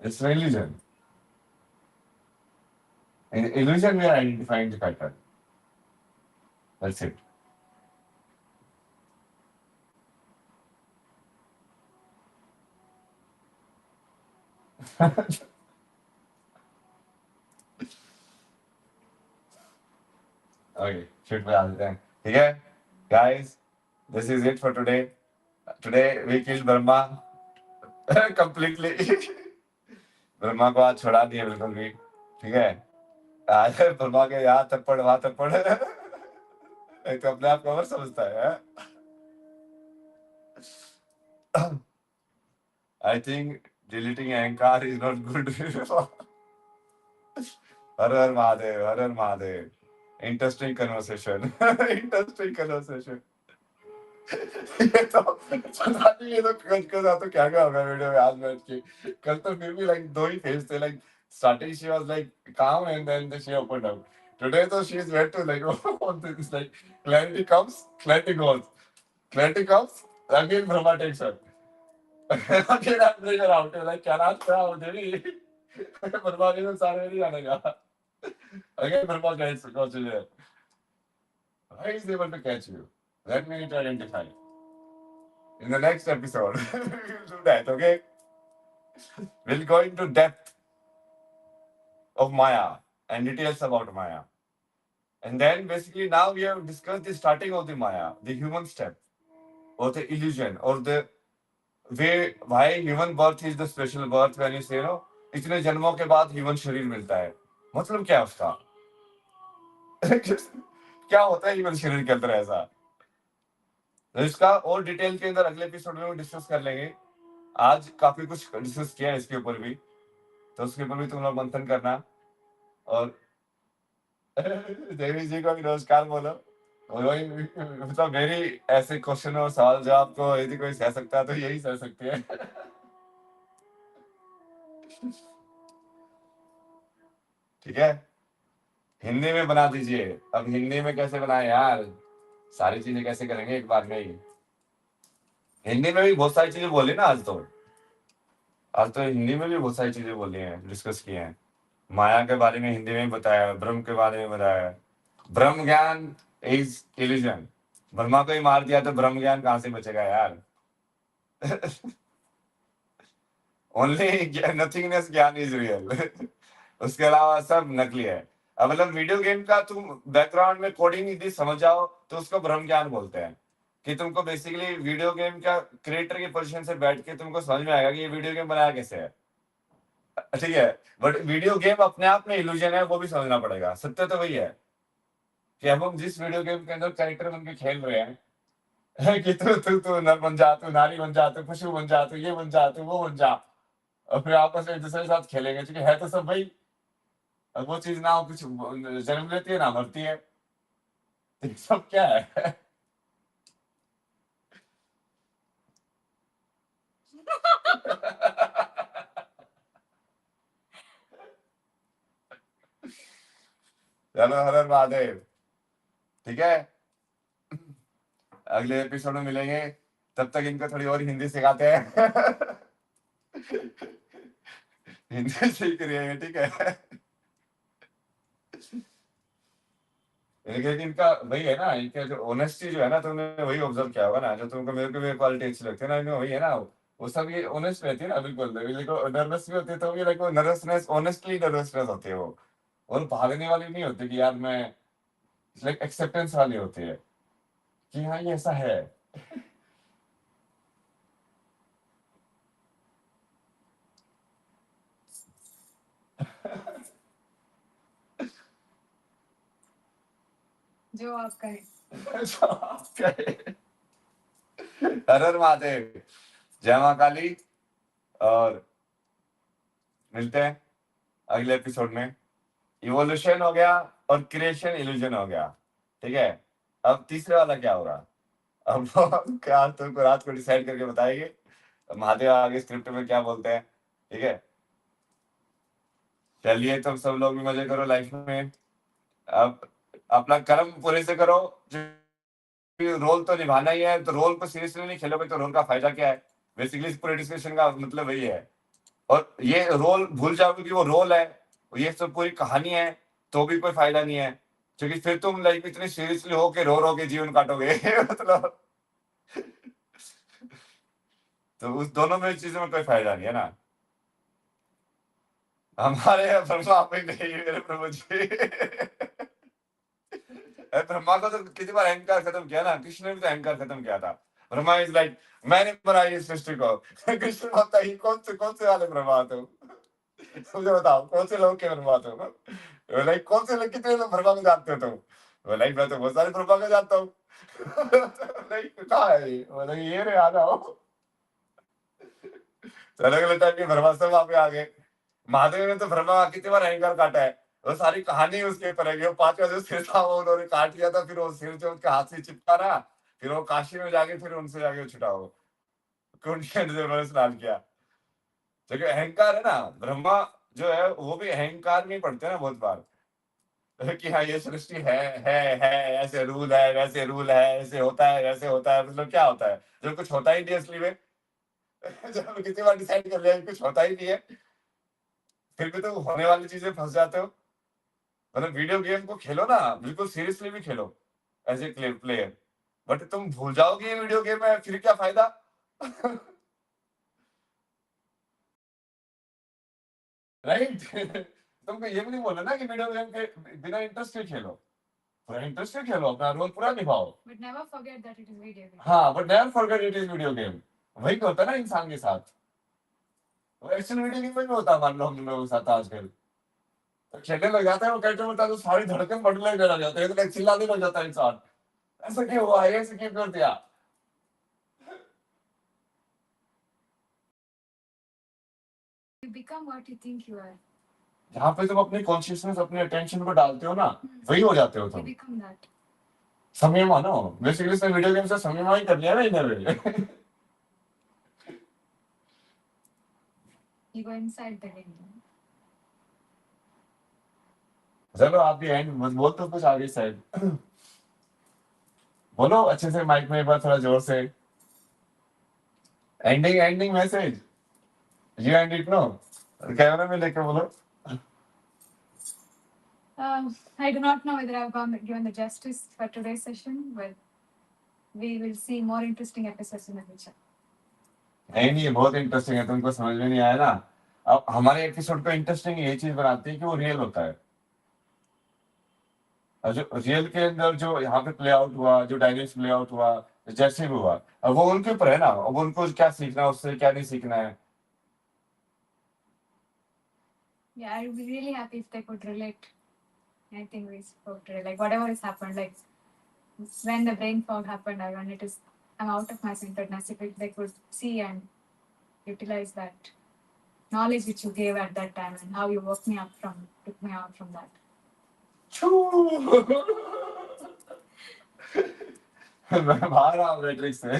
S2: It's an illusion. In illusion, we are identifying the pattern. That's it. Okay, shoot me all then. Okay, guys, this is it for today. Today we killed Brahma completely. Brahma को आज छोड़ा दिया बिल्कुल भी ठीक है आज ब्रह्मा के यहाँ थप्पड़ वहां थप्पड़ एक तो अपने आप को और समझता है I think deleting anger is not good. Her her Mahadev her her Mahadev interesting conversation interesting conversation ये तो पता नहीं ये तो कल के साथ तो क्या क्या होगा वीडियो में आज बैठ के कल तो फिर भी लाइक दो ही फेस थे like starting she was like calm and then she opened up. Today though she is ready to like all this like clarity comes, clarity goes. Clarity comes, again Brahma takes her. Again I bring her out. Like क्या नाम था वो देवी ब्रह्मा के तो सारे नहीं जाने का. Again Brahma goes to there. Why is he able to catch you? Let me need to identify. In the next episode, we'll do that, okay? We'll go into depth of Maya and details about Maya. And then basically now we have discussed the starting of the Maya, the human step, or the illusion, or the way why human birth is the special birth when you say, इतने जन्मों के बाद human शरीर मिलता है. मतलब क्या है उसका? क्या होता है human शरीर के अंदर ऐसा? तो इसका और डिटेल के अंदर अगले एपिसोड में डिस्कस कर लेंगे. आज काफी कुछ डिस्कस किया है इसके ऊपर भी, तो उसके ऊपर भी तुम लोग मंथन करना. और देवी जी को भी नमस्कार बोलो. और वही मतलब मेरी ऐसे क्वेश्चन और सवाल जो आपको यदि कोई सह सकता है तो यही सह सकते हैं. ठीक है. हिंदी में बना दीजिए। अब हिंदी में कैसे बनाए यार, सारी चीजें कैसे करेंगे एक बार में ही। हिंदी में भी बहुत सारी चीजें बोली ना आज तो हिंदी में भी बहुत सारी चीजें बोली हैं, डिस्कस किए हैं। माया के बारे में हिंदी में बताया, ब्रह्म के बारे में बताया। ब्रह्म ज्ञान इज इल्यूजन। ब्रह्मा को ही मार दिया तो ब्रह्म ज्ञान कहाँ से बचेगा यार। ओनली नथिंगनेस ज्ञान इज रियल। उसके अलावा सब नकली है। अब मतलब वीडियो गेम का तुम बैकग्राउंड में कोडिंग यदि समझ जाओ तो उसको ब्रह्म ज्ञान बोलते हैं। कि तुमको बेसिकली वीडियो गेम का क्रिएटर की पोजीशन से बैठ के तुमको समझ में आएगा कि ये वीडियो गेम बनाया कैसे है। ठीक है, बट वीडियो गेम अपने आप में इल्यूजन है, वो भी समझना पड़ेगा। सत्य तो वही है कि अब हम जिस वीडियो गेम के अंदर कैरेक्टर बन के खेल रहे हैं कि तू नर बन जा, तू नारी बन जा, तू पशु बन जा, तू ये बन जा, तू वो बन जा, और फिर आपस में एक दूसरे के साथ खेलेंगे, क्योंकि है तो सब भाई। अब वो चीज ना कुछ जन्म लेती है ना मरती है, तो सब क्या है। चलो, हर हर महादेव। ठीक है, अगले एपिसोड में मिलेंगे। तब तक इनको थोड़ी और हिंदी सिखाते हैं। हिंदी सीख रही है, ठीक है। लेकिन इनका वही है ना, इनका जो ऑनेस्टी जो है ना, तुमने वही ऑब्जर्व किया होगा ना, जो तुमको मेरे को भी क्वालिटी अच्छी लगती है ना, इनमें वही है ना। वो सब ये ऑनेस्ट रहती है ना, बिल्कुल। नर्वस भी होती है तो भी लाइक वो नर्वसनेस, ऑनेस्टली नर्वसनेस होती है वो। और भागने वाली नहीं होती कि यार मैं, लाइक एक्सेप्टेंस वाली होती है कि हाँ ये ऐसा है।
S1: जो आप कहें।
S2: हर हर महादेव, जय माँ काली। और मिलते हैं अगले एपिसोड में। इवोल्यूशन हो गया और क्रिएशन इल्यूजन हो गया, ठीक है। अब तीसरे वाला क्या होगा, अब वो क्या तुमको रात को डिसाइड करके बताएंगे। महादेव आगे स्क्रिप्ट में क्या बोलते हैं, ठीक है। चलिए, तुम सब लोग भी मजे करो लाइफ में। अब अपना कर्म पूरे से करो। रोल तो निभाना ही है, तो रोल को सीरियसली नहीं खेलोगे तो रोल का फायदा क्या है। बेसिकली इस पूरे डिस्कशन का मतलब वही है। और ये रोल भूल जाओगे कि वो रोल है, ये सब पूरी कहानी है, तो भी कोई फायदा नहीं है। क्योंकि फिर तुम लाइफ इतनी सीरियसली हो के रो के जीवन काटोगे। मतलब तो उस दोनों में चीजों में कोई फायदा नहीं है ना। हमारे यहाँ ब्रह्मा में नहीं, मेरे प्रभु जी। ब्रह्मा को तो कितनी बार अहंकार खत्म किया ना, कृष्ण ने भी तो अहंकार खत्म किया था। ब्रह्मा इज लाइक, मैंने बनाई इस सृष्टि को। कृष्ण बोलता है, कौन से वाले ब्रह्मा तुम, मुझे बताओ कौन से लोग के ब्रह्मा तुम, लाइक कौन से लोग, कितने लोग ब्रह्मा को जानते हो तुम। लाइक मैं तो बहुत सारे ब्रह्मा को जानता हूँ। लाइक कहाँ है ये, मतलब ये रे आ जाओ। तो अलग अलग टाइप के ब्रह्मा सब वहां पे आ गए। महादेव ने तो ब्रह्मा का कितनी बार अहंकार काटा है। वो सारी कहानी उसके ऊपर है कि वो पांचवा जो सिर था वो उन्होंने काट लिया था, फिर वो सिर जो उनके हाथ से चिपका रहा, फिर वो काशी में जाके फिर उनसे जाके छुटा वो कुंड के अंदर उन्होंने स्नान किया। जो कि अहंकार है ना, ब्रह्मा जो है वो भी अहंकार में ही पड़ते हैं ना बहुत बार। कि हाँ ये सृष्टि है, ऐसे रूल है, वैसे रूल है, ऐसे होता है, वैसे होता है, मतलब क्या होता है जब कुछ होता ही नहीं है असली में। जब कितनी बार डिसाइड कर लिया कि कुछ होता ही नहीं है, फिर भी तो होने वाली चीजें फंस जाते हो। मतलब वीडियो गेम को खेलो ना, बिल्कुल सीरियसली भी खेलो एज ए प्लेयर, बट तुम भूल जाओगे ये वीडियो गेम है, फिर क्या फायदा। राइट। तुमको ये भी नहीं बोलना ना कि वीडियो गेम के बिना इंटरेस्ट के खेलो, पूरा इंटरेस्ट से खेलो, अपना रोल पूरा निभाओ।
S1: But never forget that it is video game.
S2: हाँ, but never forget it is video game. वही तो होता है ना इंसान के साथ, वो एक्शन वीडियो गेम में भी होता है, मान लो हम लोगों के साथ आजकल। तो खेलने लग जाता है वो कैरेक्टर, बोलता है तो सारी धड़कन बढ़ने लग जाता है, तो like चिल्लाने लग जाता है इंसान, ऐसा क्यों हुआ, ऐसे क्यों कर दिया।
S1: You become what you think you are.
S2: जहाँ पे तुम अपनी कॉन्शियसनेस, अपने अटेंशन को डालते हो ना, वही हो जाते हो
S1: You
S2: तुम।
S1: become that.
S2: समय मानो, बेसिकली इसने वीडियो गेम से समय ही कर लिया ना इन्हें।
S1: You go inside the game.
S2: चलो आप भी एंड बोल तो कुछ आगे साइड बोलो अच्छे से माइक में एक बार थोड़ा जोर से ending message you and it no camera में लेके बोलो
S1: I do not know whether I've given the justice for today's session, but we will see more interesting episodes in the future.
S2: नहीं ये बहुत इंटरेस्टिंग है तुमको समझ में नहीं आया ना अब हमारे एपिसोड को इंटरेस्टिंग ये चीज बनाती है कि वो रियल होता है और जो रियल के अंदर जो यहाँ पे प्ले आउट हुआ जो डायनेमिक्स प्ले आउट हुआ जैसे भी हुआ अब वो उनके ऊपर है ना अब उनको क्या सीखना है उससे क्या नहीं सीखना है
S1: Yeah, I'd be really happy if they could relate anything we spoke today, like whatever has happened, like when the brain fog happened, I when it is I'm out of my centeredness, if they could see and utilize that knowledge which you gave at that time and how you took me out from that.
S2: मैं बाहर आ matrix से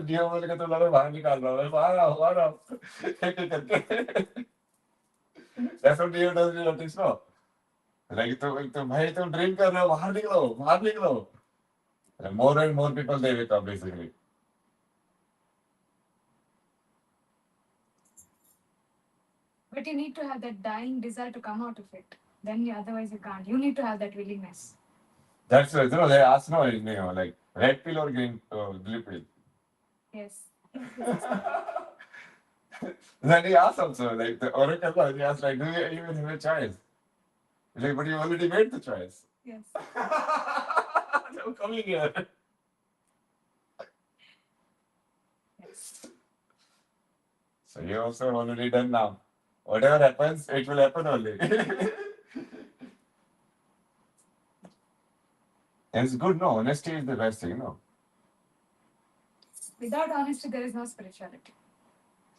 S2: do बोल के तो लगा बाहर निकाल रहा हूँ मैं बाहर आओ एक एक करके that's what do does in matrix no like तो भाई तुम ड्रीम कर रहे हो बाहर निकलो more and more people they wake up basically
S1: But you need to have that dying desire to come out of it. Then otherwise you can't. You need to have that willingness.
S2: that's you know they ask no you know like red pill or green blue pill
S1: Yes.
S2: then he asked also like the oracle he asked like do you even have a choice like but you already made the choice
S1: Yes.
S2: I'm coming here
S1: Yes.
S2: so you also already done now whatever happens it will happen only and it's good no honesty is the best thing no
S1: Without honesty, there is no spirituality.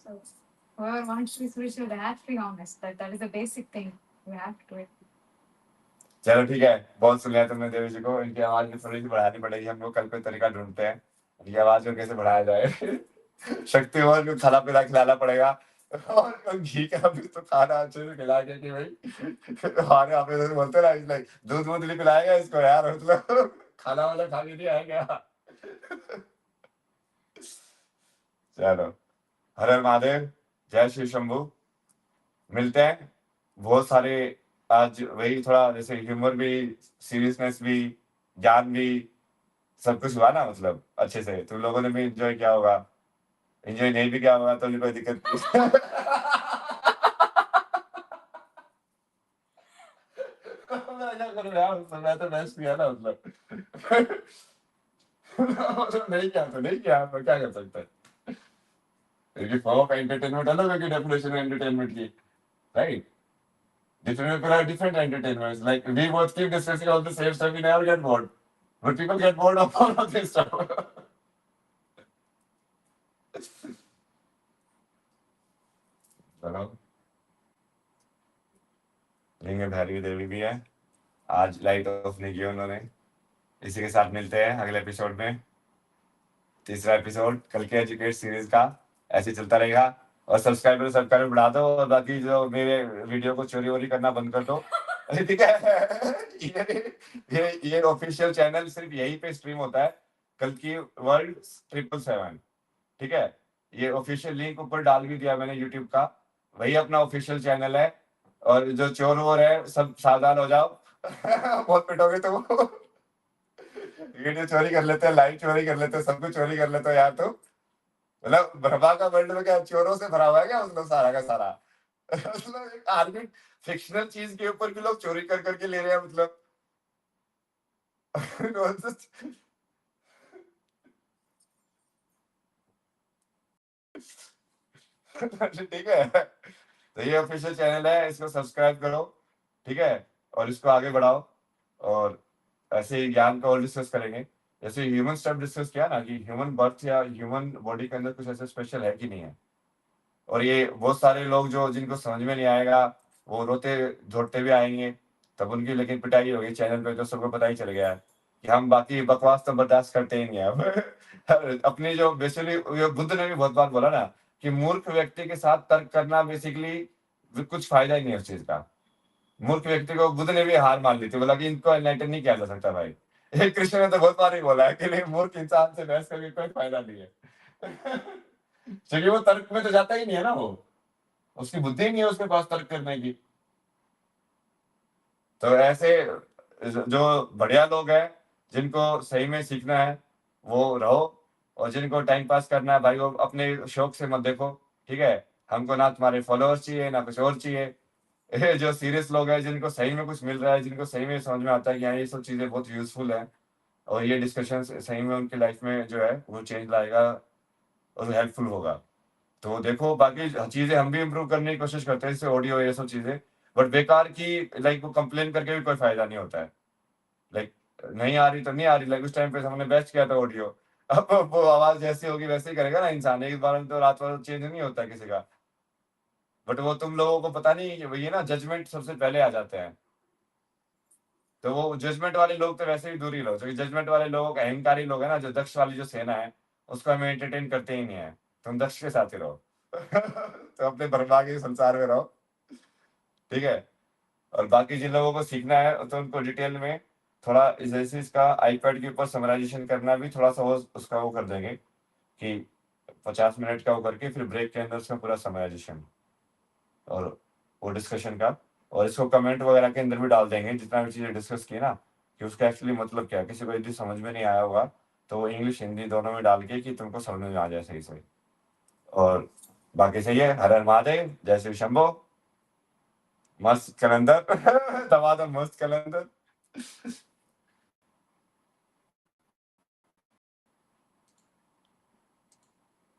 S1: So whoever wants to be spiritual, they have to be honest. That is the basic thing. You have to do it.
S2: चलो ठीक है बहुत सुन लिया तुमने देवी जी को इनकी आवाज में थोड़ी सी बढ़ानी पड़ेगी हम लोग कल पे तरीका ढूंढते हैं इनकी आवाज को कैसे बढ़ाया जाए शक्ति और को खाना पिला खिलाना पड़ेगा और घी का भी तो खाना अच्छे से खिला के कि भाई हमारे यहाँ पे तो बोलते ना लाइक दूध वूध नहीं पिलाएगा इसको यार मतलब खाना वाला खा के नहीं आएगा चलो हर हर महादेव जय श्री शंभू मिलते हैं बहुत सारे आज वही थोड़ा जैसे ह्यूमर भी सीरियसनेस भी ज्ञान भी सब कुछ हुआ ना मतलब अच्छे से तुम लोगों ने भी एंजॉय किया होगा एंजॉय नहीं भी किया होगा तो भी कोई दिक्कत नहीं मैं क्या करूं यार मैं तो बेस्ट किया ना मतलब नहीं किया मैं क्या कर सकता क्योंकि फॉर्म ऑफ एंटरटेनमेंट अलग है कि डेफिनेशन एंटरटेनमेंट की right different people have different entertainments. Like we both keep discussing all the same stuff, we never get bored. But people get bored of all of this stuff. चलो लिंग भैरवी देवी भी है आज light of नहीं किया उन्होंने इसी के साथ मिलते हैं अगले एपिसोड में तीसरा एपिसोड कल के एजुकेट सीरीज का ऐसे चलता रहेगा और सब्सक्राइबर बढ़ा दो और बाकी जो मेरे वीडियो को चोरी वोरी करना बंद कर दो ठीक है ये ऑफिशियल चैनल सिर्फ यही पे स्ट्रीम होता है कल की वर्ल्ड 777 ठीक है ये ऑफिशियल लिंक ऊपर डाल भी दिया मैंने यूट्यूब का वही अपना ऑफिशियल चैनल है और जो चोर वोर है सब सावधान हो जाओ बहुत पिटोगे तुम वीडियो चोरी कर लेते हैं लाइव चोरी कर लेते हैं सब कुछ चोरी कर लेते हो यार तुम मतलब ब्रह्मा का वर्ल्ड में क्या चोरों से भरा हुआ है क्या मतलब सारा का सारा मतलब एक आर्मी फिक्शनल चीज के ऊपर भी लोग चोरी कर करके ले रहे हैं मतलब ठीक है तो ये ऑफिशियल चैनल है इसको सब्सक्राइब करो ठीक है और इसको आगे बढ़ाओ और ऐसे ही ज्ञान का और डिस्कस करेंगे जैसे ह्यूमन स्टेप डिस्कस किया ना कि ह्यूमन बर्थ या ह्यूमन बॉडी के अंदर कुछ ऐसा स्पेशल है कि नहीं है और ये बहुत सारे लोग जो जिनको समझ में नहीं आएगा वो रोते धोते भी आएंगे तब उनकी लेकिन पिटाई होगी चैनल पे तो सबको पता ही चल गया है कि हम बाकी बकवास तो बर्दाश्त करते ही नहीं है अपनी जो बेसिकली बुद्ध ने भी बहुत बार बोला ना कि मूर्ख व्यक्ति के साथ तर्क करना बेसिकली कुछ फायदा ही नहीं है उस चीज का मूर्ख व्यक्ति को बुद्ध ने भी हार मान ली थी, बोला कि इनको एनलाइटन नहीं किया जा सकता भाई। एक कृष्ण ने तो बहुत बार ही बोला है कि नहीं, मूर्ख इंसान से बहस करके कोई फायदा नहीं है। क्योंकि वो तर्क में तो जाता ही नहीं है ना, वो उसकी बुद्धि नहीं है उसके पास तर्क करने की। तो ऐसे जो बढ़िया लोग हैं, जिनको सही में सीखना है वो रहो, और जिनको टाइम पास करना है भाई वो अपने शौक से मत देखो, ठीक है। हमको ना तुम्हारे फॉलोअर्स चाहिए ना कुछ और चाहिए। ये जो सीरियस लोग हैं, जिनको सही में कुछ मिल रहा है, जिनको सही में समझ में आता है कि हाँ ये सब चीजें बहुत यूजफुल है, और ये डिस्कशन सही में उनकी लाइफ में जो है वो चेंज लाएगा और हेल्पफुल होगा, तो देखो। बाकी चीजें हम भी इम्प्रूव करने की कोशिश करते हैं, जैसे ऑडियो ये सब चीजें, बट बेकार की लाइक वो कंप्लेन करके भी कोई फायदा नहीं होता है। लाइक नहीं आ रही तो नहीं आ रही, लाइक उस टाइम पे हमने बेस्ट किया था ऑडियो। अब वो आवाज जैसी होगी वैसे ही करेगा ना इंसान, एक बार में तो रात भर चेंज नहीं होता किसी का। बट वो तुम लोगों को पता नहीं, वही ना, जजमेंट सबसे पहले आ जाते हैं। तो वो जजमेंट वाले लोग तो वैसे ही दूर ही रहो, क्योंकि जजमेंट वाले लोग अहंकारी लोग है ना, जो दक्ष वाली जो सेना है उसको हमें एंटरटेन करते ही नहीं है। तुम दक्ष के साथ ही रहो। तो अपने ब्रह्मा के संसार में रहो, ठीक है। और बाकी जिन लोगों को सीखना है तो उनको डिटेल में थोड़ा जैसे इसका आईपैड के ऊपर समराइजेशन करना भी थोड़ा सा वो उसका वो कर देंगे कि 50 मिनट का वो करके फिर ब्रेक के अंदर उसका पूरा समराइजेशन और वो डिस्कशन का, और इसको कमेंट वगैरह के अंदर भी डाल देंगे जितना भी चीज़ें डिस्कस की ना, कि उसका एक्चुअली मतलब क्या है। किसी को यदि समझ में नहीं आया होगा तो वो इंग्लिश हिंदी दोनों में डाल के कि तुमको समझ में आ जाए सही से। और बाकी सही है। हर हर महादेव, जय श्री शंभो। मस्त कलंदर। दबा दो मस्त कलंदर।